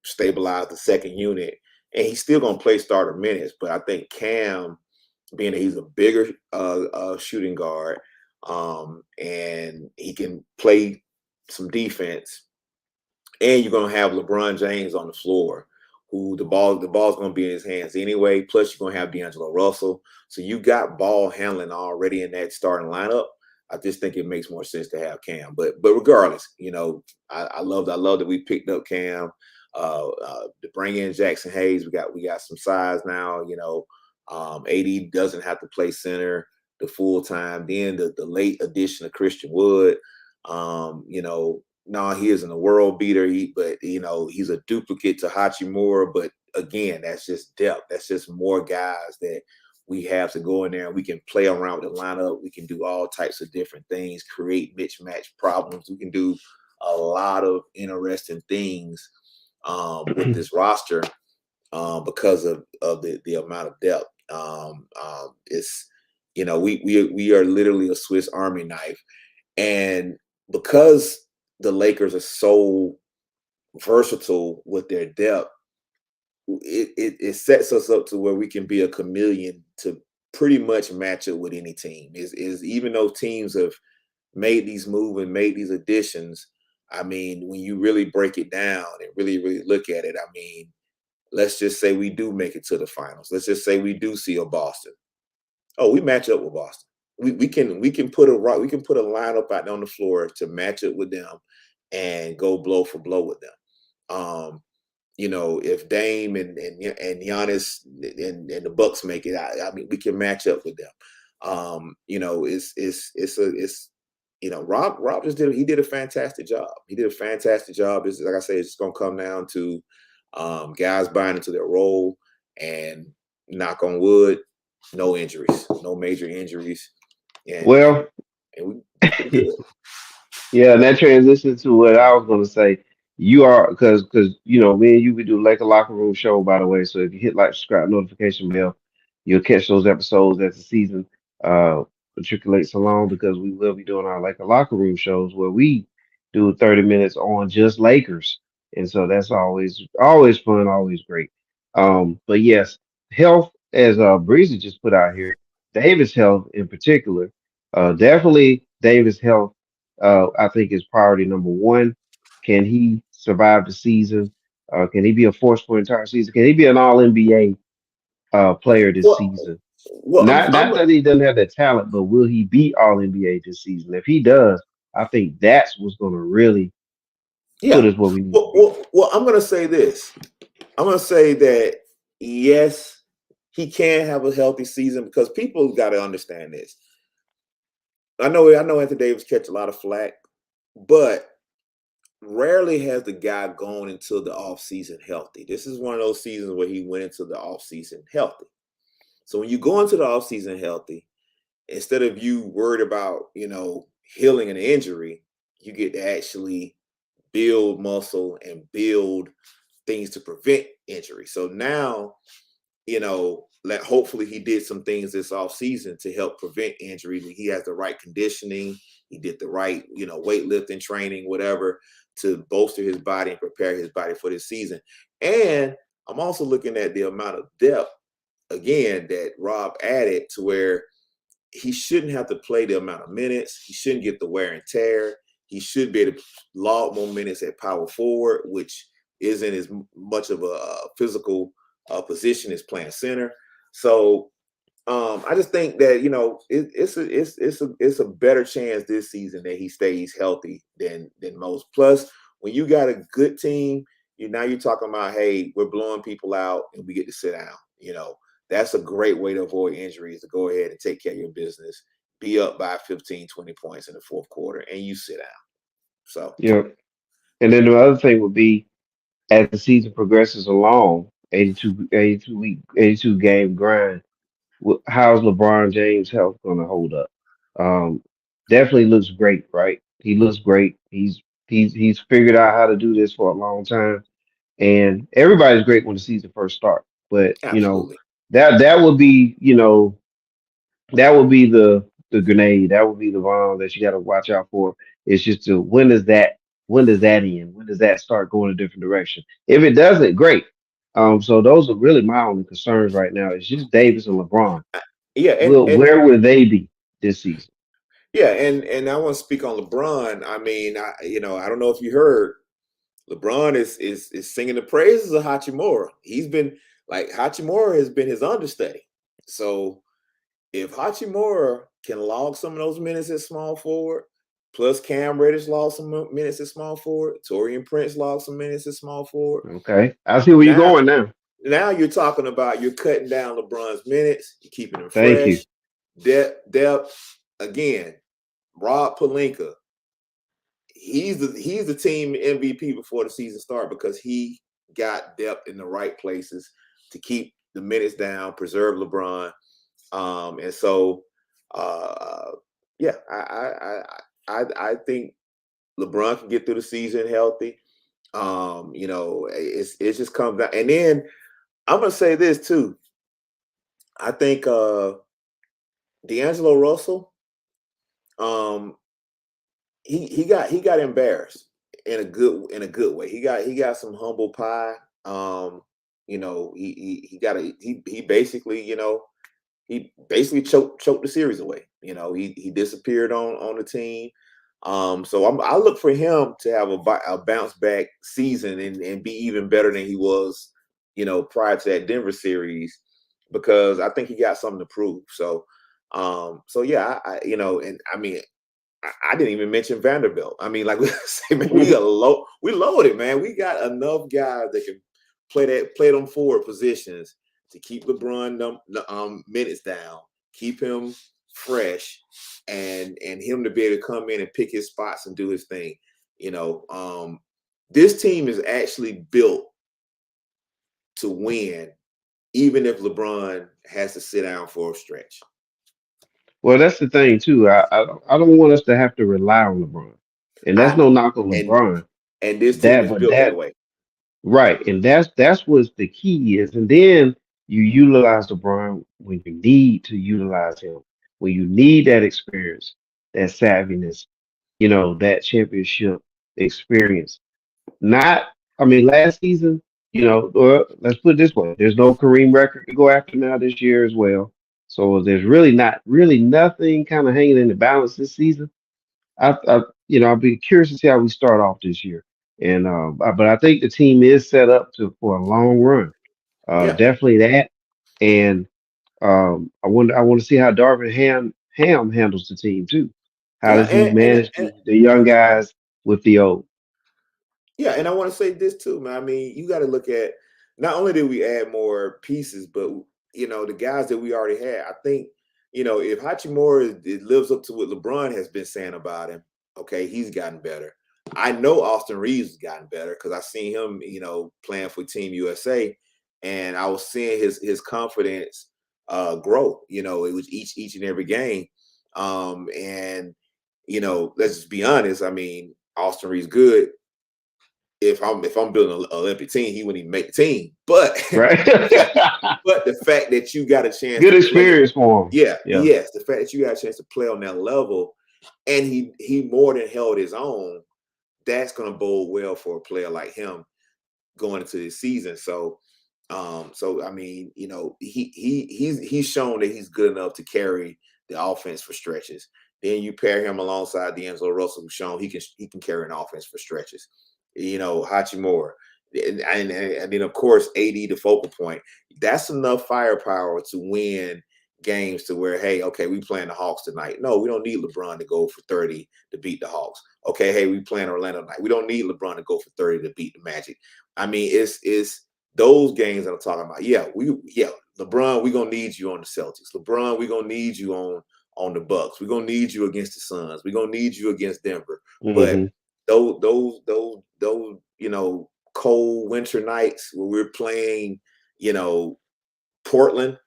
stabilize the second unit. And he's still gonna play starter minutes, but I think Cam, being that he's a bigger shooting guard, and he can play some defense, and you're gonna have LeBron James on the floor, who the ball's gonna be in his hands anyway. Plus, you're gonna have D'Angelo Russell, so you got ball handling already in that starting lineup. I just think it makes more sense to have Cam. But regardless, I love that we picked up Cam. To bring in Jackson Hayes, we got some size now. AD doesn't have to play center the full time. Then the late addition of Christian Wood. No, he isn't a world beater. But he's a duplicate to Hachimura. But again, that's just depth. That's just more guys that we have to go in there and we can play around with the lineup. We can do all types of different things, create mismatch problems. We can do a lot of interesting things with this roster because of the amount of depth. It's we are literally a Swiss Army knife, and because the Lakers are so versatile with their depth, it sets us up to where we can be a chameleon to pretty much match up with any team. Is even though teams have made these moves and made these additions, I mean, when you really break it down and really, really look at it, I mean, let's just say we do make it to the finals. Let's just say we do see a Boston. Oh, we match up with Boston. We can put a lineup out on the floor to match up with them and go blow for blow with them. If Dame and Giannis and the Bucks make it, I mean, we can match up with them. Rob just did a fantastic job. He did a fantastic job. Like I say, it's just gonna come down to guys buying into their role, and knock on wood, no injuries, no major injuries, and and, Well, and we pretty good. yeah, and that transitions to what I was going to say. You are because me and you we do like a locker room show, by the way. So if you hit like subscribe notification bell, you'll catch those episodes as the season matriculates along, because we will be doing our like a locker room shows where we do 30 minutes on just Lakers, and so that's always fun, always great. But yes, health, as Breezy just put out here, Davis' health in particular, definitely Davis' health, I think, is priority number one. Can he survive the season? Can he be a force for entire season? Can he be an All NBA player this Well, season? well, Not that he doesn't have the talent, but will he be All NBA this season? If he does, I think that's what's going to really put yeah. us where we need to Well, be. well, well, I'm gonna say this. I'm gonna say that yes, he can have a healthy season because people got to understand this. I know Anthony Davis catch a lot of flack, but rarely has the guy gone into the offseason healthy. This is one of those seasons where he went into the offseason healthy. So when you go into the offseason healthy, instead of you worried about, healing an injury, you get to actually build muscle and build things to prevent injury. So now, hopefully he did some things this off season to help prevent injuries. He has the right conditioning. He did the right, weightlifting training, whatever, to bolster his body and prepare his body for this season. And I'm also looking at the amount of depth again that Rob added to where he shouldn't have to play the amount of minutes. He shouldn't get the wear and tear. He should be able to log more minutes at power forward, which isn't as much of a physical position as playing center. So I just think that it's a better chance this season that he stays healthy than most. Plus, when you got a good team, you're talking about, hey, we're blowing people out and we get to sit down. That's a great way to avoid injuries, to go ahead and take care of your business, be up by 15, 20 points in the fourth quarter, and you sit down. So Yeah. And then the other thing would be, as the season progresses along, 82 game grind, how's LeBron James' health going to hold up? Um, Definitely looks great, right? He looks great. He's figured out how to do this for a long time, and everybody's great when the season first starts. But absolutely. that would be that would be the grenade. That would be the bomb that you got to watch out for. It's just when does that end? When does that start going a different direction? If it doesn't, great. So those are really my only concerns right now. It's just Davis and LeBron. Yeah, Where will they be this season? and I want to speak on LeBron. I mean, I don't know if you heard, LeBron is singing the praises of Hachimura. He's been like Hachimura has been his understudy. So if Hachimura can log some of those minutes at small forward. Plus, Cam Reddish lost some minutes at small forward. Torian Prince lost some minutes at small forward. Okay. I see where you're Now, going now. now you're talking about you're cutting down LeBron's minutes, you're keeping him Thank you. fresh. Depth again. Rob Pelinka, he's the team MVP before the season started because he got depth in the right places to keep the minutes down, preserve LeBron, and so uh, yeah, I think LeBron can get through the season healthy. It's just comes down, and then I'm gonna say this too. I think D'Angelo Russell, um, he got embarrassed in a good way. He got some humble pie. He basically he basically choked the series away. He disappeared on the team. So I look for him to have a bounce back season and be even better than he was, prior to that Denver series, because I think he got something to prove. So yeah, and I mean, I didn't even mention Vanderbilt. I mean, like we say, man, we loaded, man. We got enough guys that can play them forward positions to keep LeBron minutes down, keep him fresh, and him to be able to come in and pick his spots and do his thing. You know, this team is actually built to win, even if LeBron has to sit down for a stretch. Well, that's the thing too. I don't want us to have to rely on LeBron, and that's I no knock on and LeBron. and this team That, is but built that that way. right, and that's what the key is. And then you utilize LeBron when you need to utilize him, when you need that experience, that savviness, that championship experience. Not, I mean, last season, let's put it this way: there's no Kareem record to go after now this year as well. So there's really nothing kind of hanging in the balance this season. I'll be curious to see how we start off this year. And but I think the team is set up for a long run. Yeah, Definitely that. And I want to see how Darvin Ham handles the team too. How yeah, does he manage and the young guys with the old? yeah, and I want to say this too, man. I mean, you got to look at, not only did we add more pieces, but the guys that we already had. I think if Hachimura it lives up to what LeBron has been saying about him, okay, he's gotten better. I know Austin Reeves has gotten better because I seen him, playing for Team USA, and I was seeing his confidence grow. It was each and every game, and let's just be honest. I mean, Austin Reeves good. If I'm building an Olympic team, he wouldn't even make the team. But Right. but the fact that you got a chance Good to play, experience for him. yeah, Yeah. yes, the fact that you got a chance to play on that level, and he more than held his own, that's gonna bode well for a player like him going into this season. So I mean, he's shown that he's good enough to carry the offense for stretches. Then you pair him alongside D'Angelo Russell, who's shown he can carry an offense for stretches. Hachimura, and then of course AD, the focal point. That's enough firepower to win games to where, hey, okay, we playing the Hawks tonight. No, we don't need LeBron to go for 30 to beat the Hawks. Okay, hey, we playing Orlando tonight. We don't need LeBron to go for 30 to beat the Magic. I mean, it's those games that I'm talking about. Yeah, LeBron, we're gonna need you on the Celtics. LeBron, we're gonna need you on the Bucks. We're gonna need you against the Suns. We're gonna need you against Denver. But Hmm. those cold winter nights where we're playing, you know, Portland,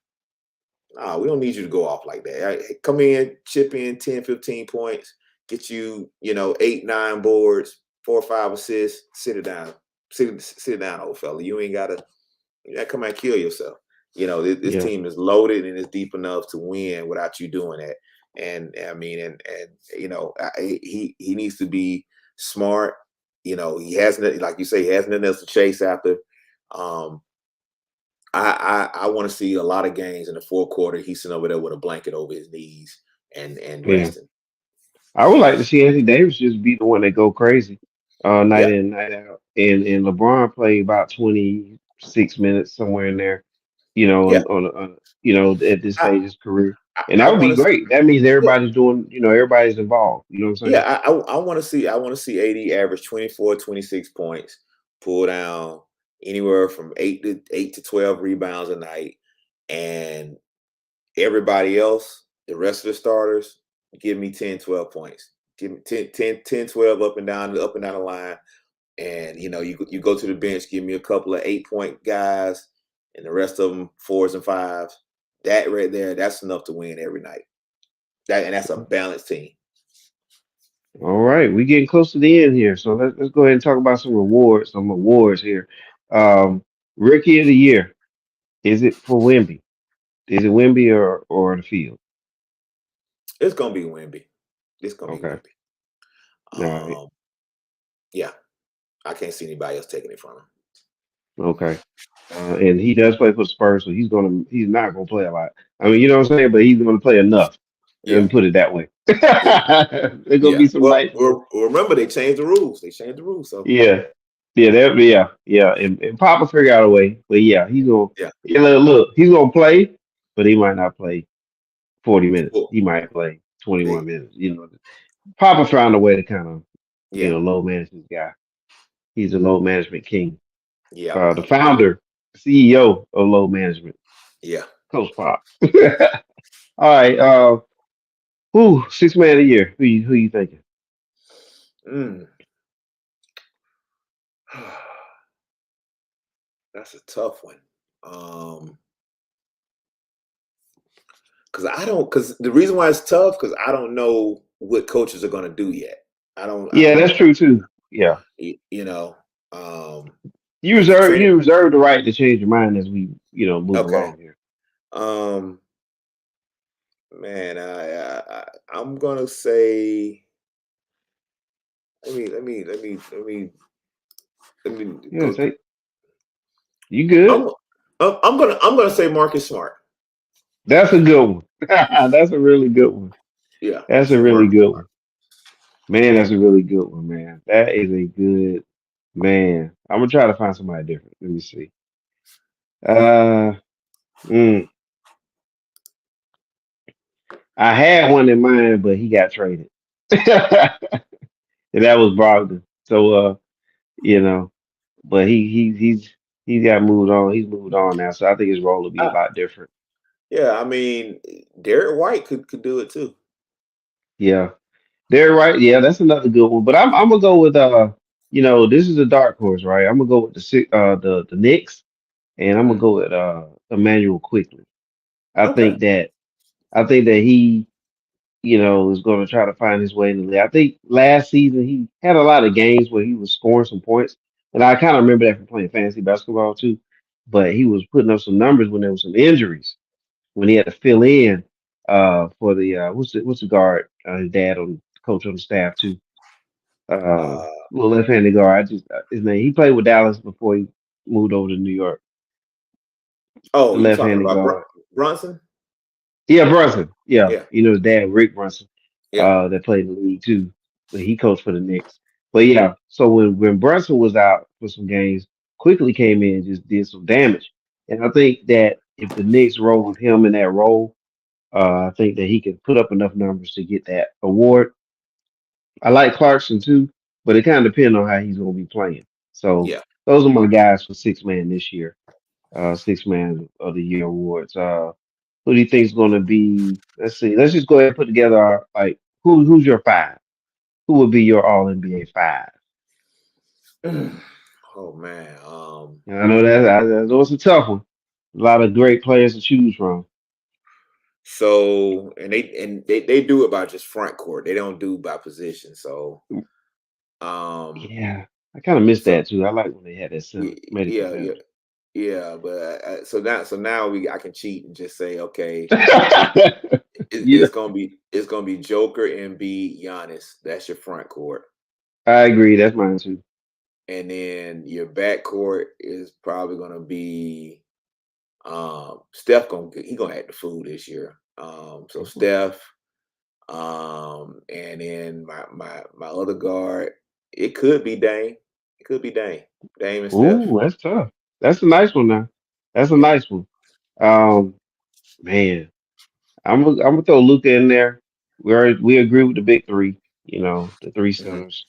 we don't need you to go off like that. Come in, chip in 10, 15 points, get you, 8, 9 boards, 4 or 5 assists, sit it down. Sit it down, old fella. You ain't gotta come and kill yourself. This Yeah. team is loaded and is deep enough to win without you doing that. And I mean, and he needs to be smart. He has nothing, like you say, he has nothing else to chase after. Um, I want to see a lot of games in the fourth quarter. He's sitting over there with a blanket over his knees and Yeah. resting. I would like to see Anthony Davis just be the one that go crazy, night Yeah, in, night out. And LeBron play about 26 minutes somewhere in there, yeah. at this I stage of his career. And I that would want be to see. great. That means Yeah, everybody's doing, everybody's involved. You know what I'm saying? yeah. I want to see AD average 24, 26 points, pull down anywhere from 8 to 12 rebounds a night, and everybody else, the rest of the starters, give me 10, 12 points. Give me 10, 10, 10, 12 up and down the line. And you go to the bench, give me a couple of 8 point guys, and the rest of them fours and fives. That right there, that's enough to win every night. That's a balanced team. All right, we getting close to the end here, so let's go ahead and talk about some awards here. Um, Rookie of the Year, is it for Wemby? Is it Wemby or the field? It's gonna be Wimby. It's gonna be Okay, Wimby. all right, Um, yeah, I can't see anybody else taking it from him. okay. And he does play for the Spurs, so he's not gonna play a lot. I mean, you know what I'm saying, but he's gonna play enough. Let Yeah, me put it that way. yeah, There's gonna yeah. be some Well, nights where, remember they changed the rules. They changed the rules. So yeah, yeah. And Papa figure out a way, but yeah, he's gonna. yeah, Yeah, look, he's gonna play, but he might not play 40 minutes. cool. He might play 21 They, minutes. Papa found a way to kind of, yeah, low manage this guy. He's a low management king. yeah, The founder, CEO of low management, yeah. Coach Pop. All right. Who six man of the year? Who you thinking? Mm. That's a tough one. Because I don't. Because the reason why it's tough, because I don't know what coaches are going to do yet. I don't. I Yeah, don't that's know. true too. Yeah, You know. Um, you if reserve Trent. you reserve the right to change your mind as we move Okay. along here. Um. Man, I'm gonna say. Let me Yeah, go through. take you good. I'm gonna say Marcus Smart. That's a good one. That's a really good one. Yeah, I'm That's a saying really Marcus good Smart. one. Man, that's a really good one, man. That is a good man. I'm gonna try to find somebody different. Let me see. Uh, mm, I had one in mind, but he got traded, and that was Brogdon. So, you know, but he's got moved on. He's moved on now, so I think his role will be a Ah, lot different. yeah, I mean, Derek White could do it too. Yeah, they're right. Yeah, that's another good one. But I'm gonna go with this is a dark horse, right? I'm gonna go with the Knicks, and I'm gonna Mm, go with Emmanuel quickly. I okay. think that I think that he, is going to try to find his way in the league. I think last season he had a lot of games where he was scoring some points, and I kind of remember that from playing fantasy basketball too. But he was putting up some numbers when there was some injuries, when he had to fill in for the what's the guard, his dad on coach on the staff too, Uh, little left-handed guard. I just his name. He played with Dallas before he moved over to New York. oh, The you talking left-handed about guard. Brunson? Yeah, Brunson. Yeah, Yeah, his dad, Rick Brunson, yeah. that played in the league too, but he coached for the Knicks. But yeah, so when Brunson was out for some games, quickly came in and just did some damage. And I think that if the Knicks roll with him in that role, I think that he can put up enough numbers to get that award. I like Clarkson too, but it kind of depends on how he's going to be playing. So Yeah. those are my guys for six man this year, six man of the year awards. Who do you think is going to be? Let's see. Let's just go ahead and put together our who's your five? Who would be your All NBA five? Oh man. And I know I know it's a tough one. A lot of great players to choose from. So and they do it by just front court. They don't do by position. So um Yeah, I kind of missed so that too. I like when they had that center, made it yeah, yeah, competitive. yeah. But so now I can cheat and just say, okay, it, You know, it's gonna be Joker, Embiid, Giannis. That's your front court. I agree. That's mine too. And then your back court is probably gonna be Steph. He gonna act the fool this year. So Steph. And then my other guard, it could be Dame. It could be Dame. Dame and Steph. Ooh, that's tough. That's a nice one now. That's a Yeah. nice one. Um, man. I'm gonna throw Luca in there. We agree with the big three. You know, the three Hmm. centers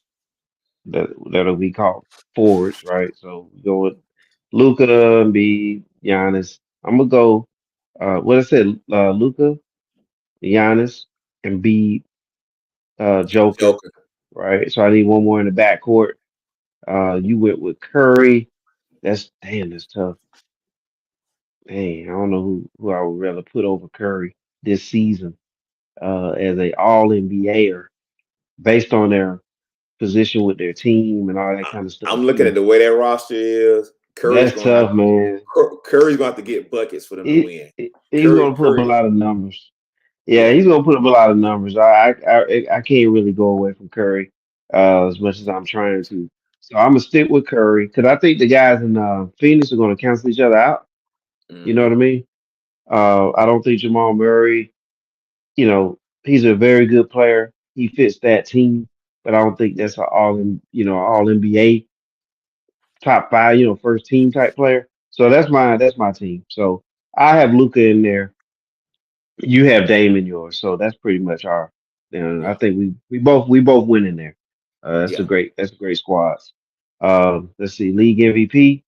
that'll be called forwards, right? So we go with Luca, Embiid, Giannis. I'm gonna go. What I said, Luca, Giannis, Embiid, Joker, Joker. right? So I need one more in the backcourt. You went with Curry. That's damn, that's tough. Dang, I don't know who I would rather put over Curry this season as a All NBAer based on their position with their team and all that I, kind of stuff I'm looking at too. the way that roster is. Curry's That's going to have tough, man. Curry's going to have to get buckets for them to win. He's Curry, going to put up a Curry, lot of numbers. Yeah, yeah. he's going to put up a lot of numbers. I can't really go away from Curry as much as I'm trying to. So I'm gonna stick with Curry because I think the guys in Phoenix are going to cancel each other out. You know Hmm. what I mean? I don't think Jamal Murray. You know, he's a very good player. He fits that team, but I don't think that's an all in. You know, all NBA top five. You know, first team type player. So that's my team. So I have Luca in there. You have Dame in yours, so that's pretty much our. I Yeah, think we both win in there. yeah. That's a great squad. Let's see, league MVP,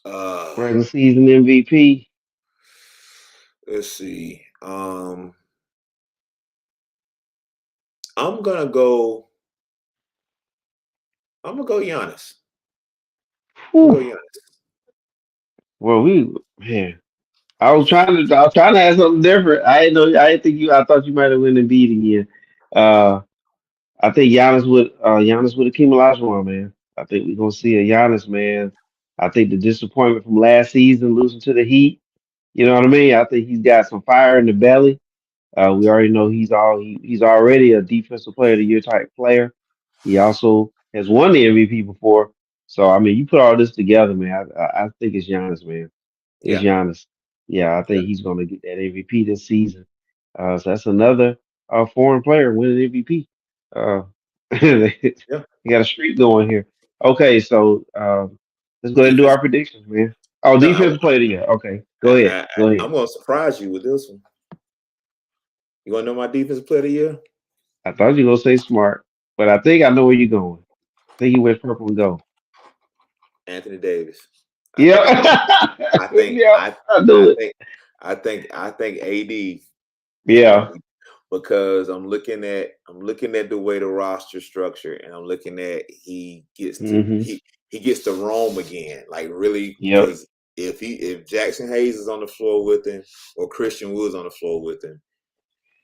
Uh, regular season MVP. let's see. I'm gonna go. I'm gonna go Giannis. I'm Whew. gonna go Giannis. Well, man, I was trying to ask something different. I didn't know. I didn't think you. I thought you might have win and beat again. Uh, I think Giannis would have Hakeem Olajuwon, man. I think we're gonna see a Giannis, man. I think the disappointment from last season, losing to the Heat. You know what I mean? I think he's got some fire in the belly. We already know he's already a defensive player of the year type player. He also has won the MVP before. So I mean, you put all this together, man. I think it's Giannis, man. It's Yeah, Giannis. Yeah, I yeah, think he's going to get that MVP this season. So that's another foreign player winning MVP. Uh, they yeah. got a streak going here. Okay, so let's go ahead and do Defense. our predictions, man. Oh, No, defensive player of the year. Okay, go ahead. Go ahead. I'm gonna surprise you with this one. You wanna know my defensive player of the year? I thought you were gonna say smart, but I think I know where you're going. I think you went purple and gold. Anthony Davis. I Yeah, think I think yeah, I knew I it. think I think AD is going to Yeah. be because I'm looking at the way the roster structure and I'm looking at Hmm. he gets to roam again like really Yep. because if Jackson Hayes is on the floor with him or Christian Wood's on the floor with him,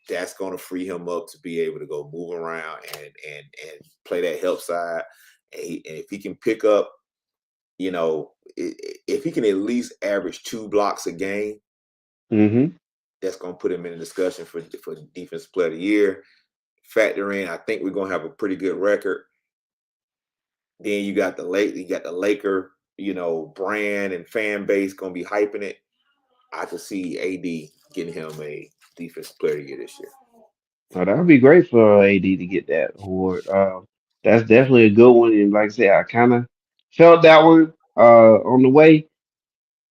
that's going to free him up to be able to go move around and play that help side. And if he can pick up, you know, if he can at least average 2 blocks a game, Hmm. that's going to put him in a discussion for defensive player of the year. Factor in, I think we're going to have a pretty good record. Then you got the Laker, brand and fan base going to be hyping it. I could see AD getting him a defensive player of the year this year. Oh, that would be great for AD to get that award. That's definitely a good one. And like I said, I kind of felt that one on the way.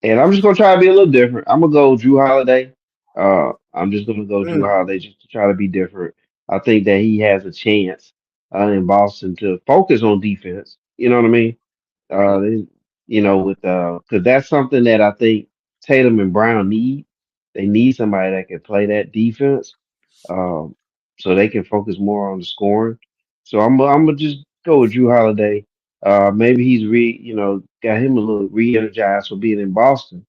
And I'm just gonna try to be a little different. I'm gonna go Drew Holiday. I'm just gonna go Drew Mm, Holiday just to try to be different. I think that he has a chance in Boston to focus on defense. You know what I mean? mhm. With because that's something that I think Tatum and Brown need. They need somebody that can play that defense, um, so they can focus more on the scoring. So I'm gonna just go with Drew Holiday. Maybe he's got him a little re-energized for being in Boston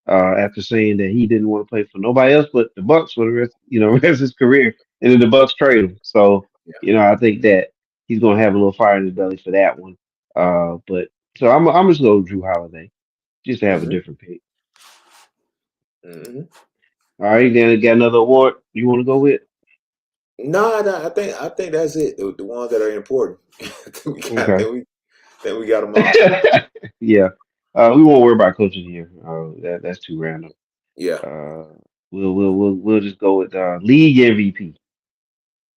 after saying that he didn't want to play for nobody else but the Bucks for the rest, rest of his career, and then the Bucks trade him. So, Yeah. I think that he's gonna have a little fire in his belly for that one. But so I'm just gonna go with Drew Holiday just to have a Hmm. different pick. Hmm. All right, then got another award you want to go with? No, no, I think that's it. The ones that are important. I think we got. I Okay. think we got them all. Yeah. We won't worry about coaches here. That's too random. Yeah. Uh, we'll just go with league MVP.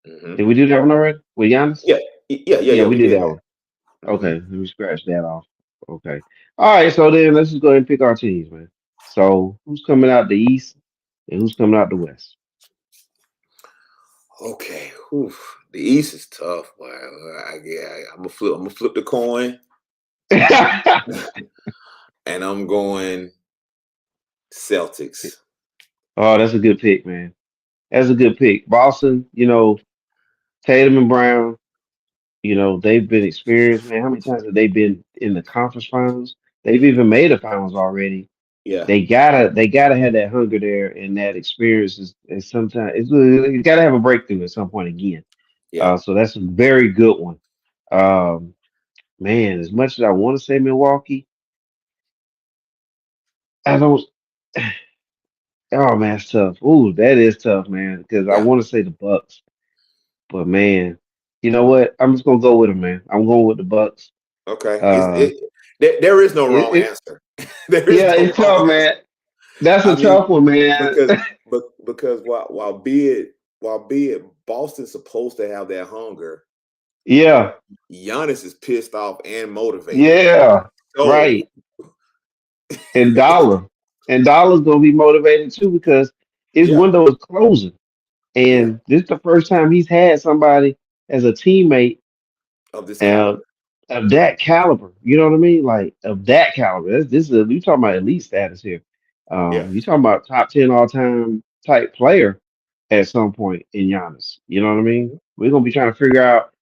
Hmm. Did we do that one already? With Giannis? Yeah. Yeah. Yeah. Yeah, Yeah. we We did did that that. one. Hmm. Okay, let me scratch that off. Okay. All right, so then let's just go ahead and pick our teams, man. So who's coming out the East? And who's coming out the West? Okay. Whew. The East is tough. Wow. I'm gonna flip. I'm gonna flip the coin, and I'm going Celtics. Oh, that's a good pick, man. That's a good pick. Boston, Tatum and Brown, they've been experienced, man. How many times have they been in the conference finals? They've even made the finals already. Yeah. They gotta have that hunger there and that experience is sometimes you gotta have a breakthrough at some point again. Yeah. So that's a very good one. Um, man, as much as I want to say Milwaukee, I don't. Oh man, it's tough. Ooh, that is tough, man. Because I Yeah. want to say the Bucks, but man, you know what? I'm just gonna go with them, man. I'm going with the Bucks. Okay. Uh, There is no it, wrong it answer. There is yeah, no it's wrong tough, answer. man. That's a I mean, tough one, man. because because while be it Boston's supposed to have that hunger, Yeah, Giannis is pissed off and motivated. yeah, So right. And Dollar's gonna be motivated too because his yeah, window is closing, yeah, and this is the first time he's had somebody as a teammate of this uh, caliber. of that caliber. You know what I mean? Like of that caliber. This is you talking about elite status here. Yeah. You talking about top 10 all time type player at some point in Giannis. You know what I mean? Mhm. We're gonna be trying to figure out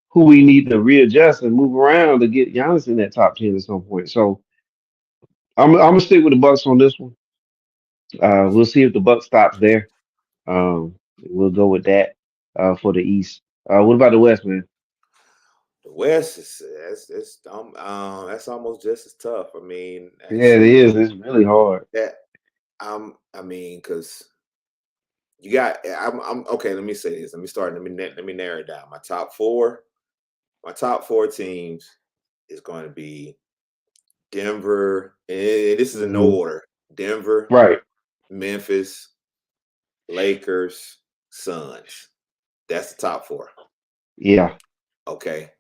who we need to readjust and move around to get Giannis in that top 10 at some point. So I'm gonna stick with the Bucks on this one. We'll see if the Buck stops there. We'll go with that for the East. What about the West, man? The West is that's almost just as tough. I mean, Yeah, it see is. It's really hard. that I mean, because you got I'm okay. Let me say this. Let me start. Let me narrow it down. My top four teams is going to be Denver, and this is in no Hmm. order: Denver, Right. Memphis, Lakers, Suns. That's the top four. Yeah. Okay.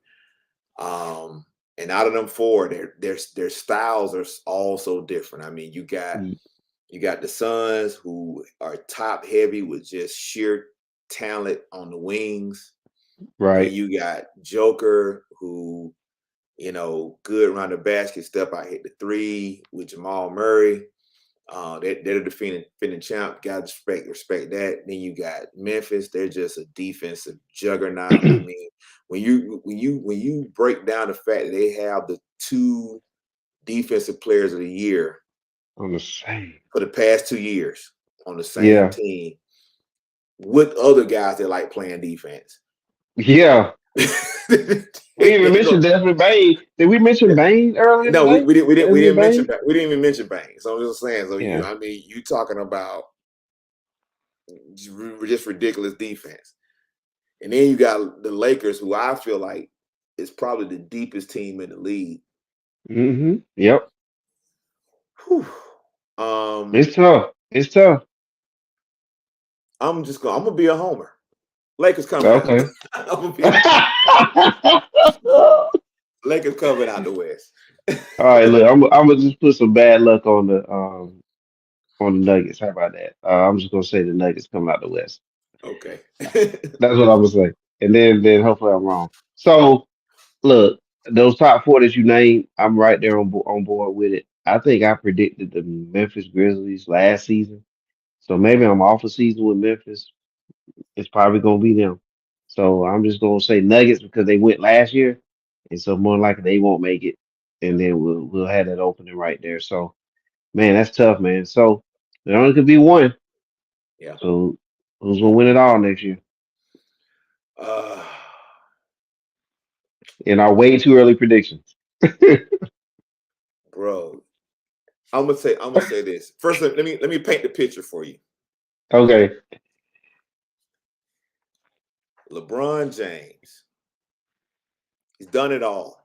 Um, and out of them four, their styles are all so different. I mean, Y- you got the Suns who are top heavy with just sheer talent on the wings. Then Right. you got Joker who, good around the basket, step out, hit the three with Jamal Murray. They're the defending champ. Got to respect that. Then you got Memphis. They're just a defensive juggernaut. I mean, when you break down the fact that they have the two defensive players of the year On the same. for the past 2 years on the same Yeah. team with other guys that like playing defense. Yeah. We even They mentioned go- Desmond Bain. Did we mention Bain earlier no, today? we Desmond didn't mention Bain? we didn't even mention Banks. So I'm just saying. So Yeah. I mean, you talking about just ridiculous defense. And then you got the Lakers, who I feel like is probably the deepest team in the league. Yep. Whew. Um, It's tough. It's tough. I'm gonna be a homer. Lakers coming out. Okay. I'm gonna be a homer. All Lakers coming out the West. right, look, I'm gonna just put some bad luck on the Nuggets. How about that? I'm just gonna say the Nuggets coming out the West. Okay. That's what I'm gonna say, and then hopefully I'm wrong. So look, those top four that you named, I'm right there on board with it. I think I predicted the Memphis Grizzlies last season, so maybe I'm off a season with Memphis. It's probably gonna be them. So I'm just gonna say Nuggets because they went last year, and so more likely they won't make it, and then we'll have that opening right there. So man, that's tough, man. So there only could be one. Yeah. So who's gonna win it all next year? Uh, In our way too early predictions. bro, I'm gonna say this. First, let me paint the picture for you. Okay. LeBron James, he's done it all.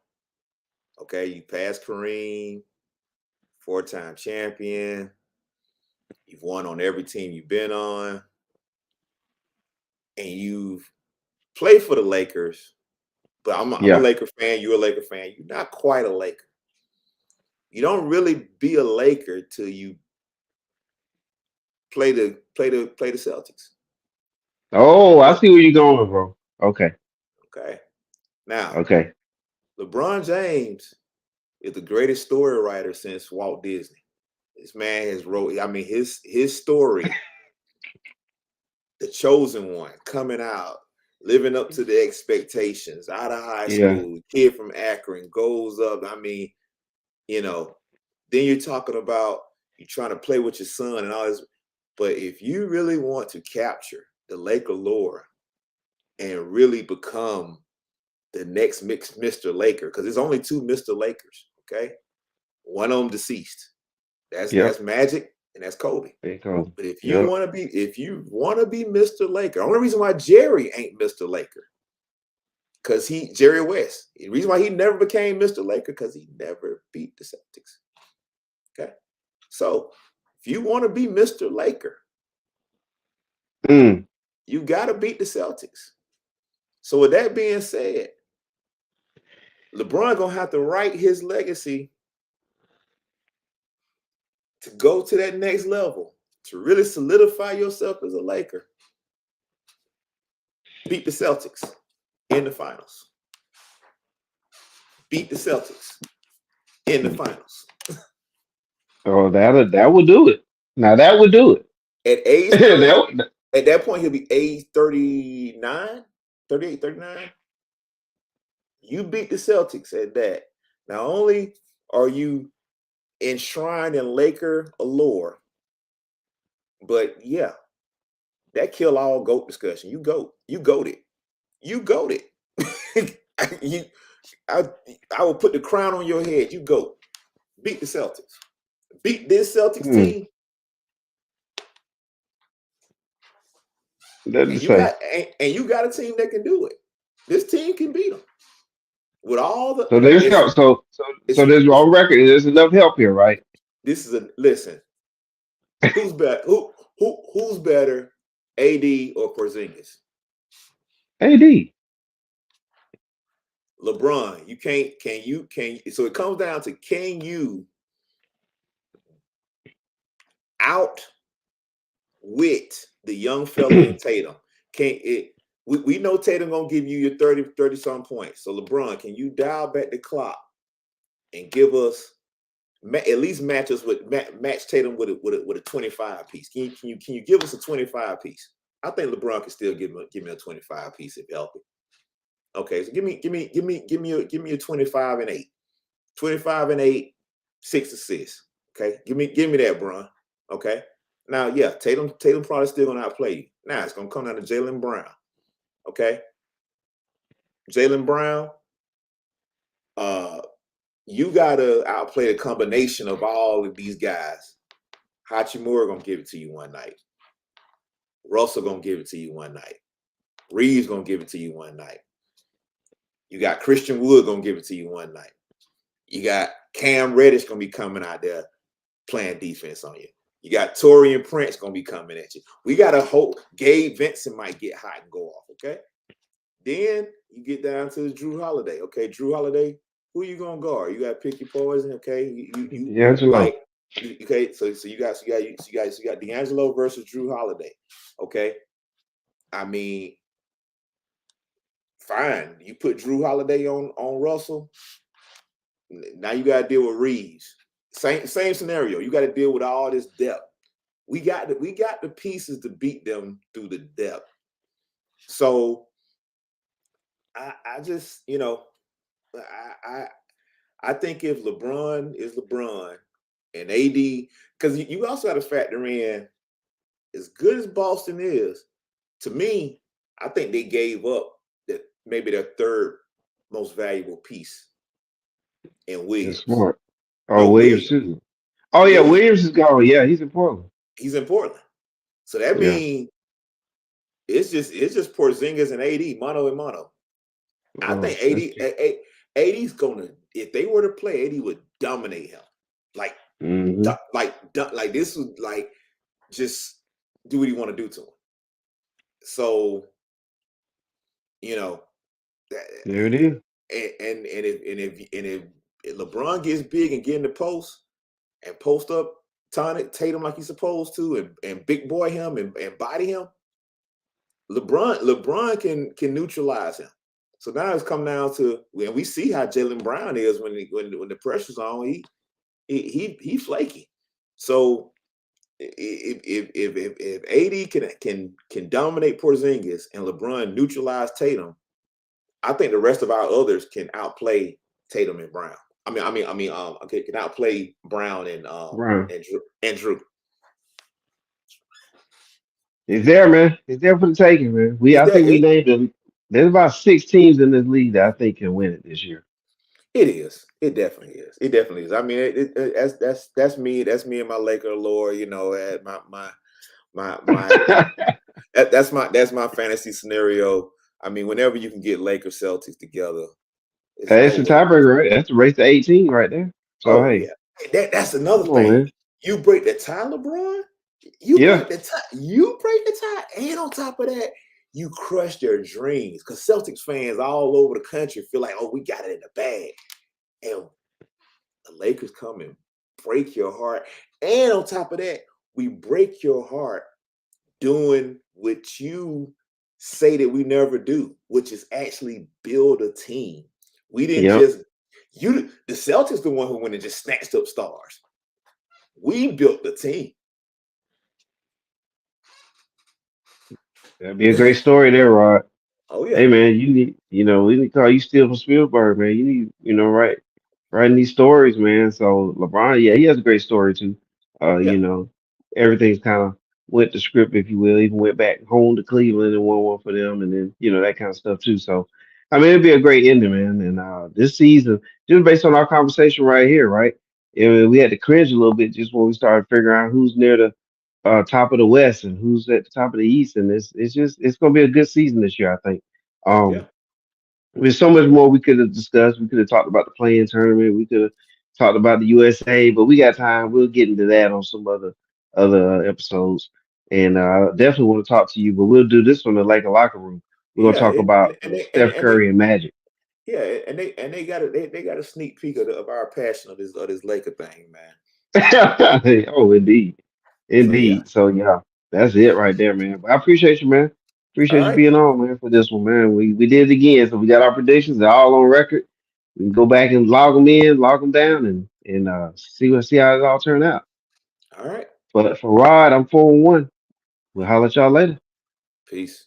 Okay, you passed Kareem, four-time champion. You've won on every team you've been on, and you've played for the Lakers. But I'm a Yeah. Laker fan. You're a Laker fan. You're not quite a Laker. You don't really be a Laker till you play the Celtics. Oh, I LeBron, see where you're going, bro. Okay, okay. Now, okay. LeBron James is the greatest story writer since Walt Disney. This man has wrote. I mean, his story, the chosen one, coming out, living up to the expectations, out of high Yeah. school, kid from Akron goes up. I mean, you know, then you're talking about you trying to play with your son and all this. But if you really want to capture the Laker lore and really become the next Mr. Laker, because there's only two Mr. Lakers, okay? One of them deceased. That's Yep. Magic and that's Kobe. There you go. But if you Yep. want to be Mr. Laker, the only reason why Jerry ain't Mr. Laker, because Jerry West. The reason why he never became Mr. Laker, because he never beat the Celtics. Okay. So if you want to be Mr. Laker, Mm. you gotta beat the Celtics. So with that being said, LeBron gonna have to write his legacy to go to that next level, to really solidify yourself as a Laker. Beat the Celtics in the finals. Beat the Celtics in the finals. Oh, that would do it. Now that would do it. At age 30, That would- at that point, he'll be age 39, 38, 39. You beat the Celtics at that. Not only are you enshrined in Laker allure, but yeah, that kill all GOAT discussion. You goat. You goated. You goated. you, I, I will put the crown on your head. You goat. Beat the Celtics. Beat this Celtics mm. team, That to and say. you got a team that can do it. This team can beat them with all the. So there's It's help. So there's it's on record. There's enough help here, right? this is a listen. Who's better? Who's better, AD or Porzingis? AD. LeBron. You can't. Can you? So it comes down to can you outwit the young fella in Tatum? Can it? We know Tatum gonna give you your 30 some points. So LeBron, can you dial back the clock and give us at least match Tatum with a 25 piece? Can you give us a 25 piece? I think LeBron can still give me a 25 piece if healthy. Okay, so give me a 25 and 8. 25 and 8, 6 assists. Okay. Give me that, Bron. Okay. Now, yeah, Tatum probably still gonna outplay you. Now it's gonna come down to Jaylen Brown. Okay. Jaylen Brown, you gotta outplay the combination of all of these guys. Hachimura gonna give it to you one night. Russell gonna give it to you one night. Reeves gonna give it to you one night. You got Christian Wood gonna give it to you one night. You got Cam Reddish gonna be coming out there playing defense on you. You got Torian Prince gonna be coming at you. We got to hope Gabe Vincent might get hot and go off. Okay. Then you get down to the Drew Holiday. Okay, Drew Holiday, who you gonna guard? You got to pick your poison. Okay, you D'Angelo. like. Okay, so you got D'Angelo versus Drew Holiday. Okay, I mean, fine. You put Drew Holiday on Russell. Now you got to deal with Reeves. Same scenario. You got to deal with all this depth. We got the pieces to beat them through the depth. So I just I think if LeBron is LeBron and AD, because you also got to factor in as good as Boston is. To me, I think they gave up that maybe their third most valuable piece in That's Williams. smart. Oh, No, Williams Williams. too. Oh yeah, Williams. Williams is gone. Yeah, he's in Portland. He's in Portland. So that Yeah. means it's just Porzingis and AD, mono and mono. I Oh, think that's true. 80's gonna, if they were to play, 80 would dominate him. Like, Mm-hmm. like this would like just do what he want to do to him. So, you know, There it is. if LeBron gets big and get in the post and post up tonic Tatum like he's supposed to, and big boy him and body him, LeBron can neutralize him. So now it's come down to, and we see how Jalen Brown is when the pressure's on. He flaky. So if AD can dominate Porzingis and LeBron neutralize Tatum, I think the rest of our others can outplay Tatum and Brown. Okay, can outplay Brown Brown. And Drew. It's there, man. It's there for the taking, man. Is I that think we it? named them. There's about 6 teams in this league that I think can win it this year. It is. It definitely is. It definitely is. I mean, that's me. That's me and my Laker lore. You know, at my that's my fantasy scenario. I mean, whenever you can get Lakers Celtics together, it's Hey, it's a over. tiebreaker, right? That's a race to 18 right there. So Oh hey, yeah, that's another come on, thing. man. You break the tie, LeBron. You Yeah, break the tie. You break the tie, and on top of that, you crushed their dreams. Because Celtics fans all over the country feel like, oh, we got it in the bag, and the Lakers come and break your heart. And on top of that, we break your heart doing what you say that we never do, which is actually build a team. We didn't yep. just the Celtics the one who went and just snatched up stars. We built the team. That'd be a great story there, Rod. Oh Hey, yeah, man, we need to call you Steel from Spielberg, man. You need, writing these stories, man. So LeBron, yeah, he has a great story too. yeah, Everything's kind of went to script, if you will. Even went back home to Cleveland and won one for them, and then that kind of stuff too. So, I mean, it'd be a great ending, man. And this season, just based on our conversation right here, right? We had to cringe a little bit just when we started figuring out who's near the top of the West and who's at the top of the East, and it's gonna be a good season this year, I think. yeah. Um, there's so much more we could have discussed. We could have talked about the playing tournament. We could have talked about the USA, but we got time. We'll get into that on some other episodes. And definitely want to talk to you, but we'll do this from the Laker locker room. We're gonna Yeah, talk about Steph and they Curry and Magic. yeah, and they got they got a sneak peek of our passion of this Laker thing, man. Oh, indeed, So yeah, indeed. So yeah, that's it right there, man. But I appreciate you, man. all Appreciate you right, being on, man, for this one, man. We did it again, so we got our predictions. They're all on record. We can go back and log them in, log them down, and see how it all turned out. all right. But for Rod, I'm 4-1. We'll holler at y'all later. Peace.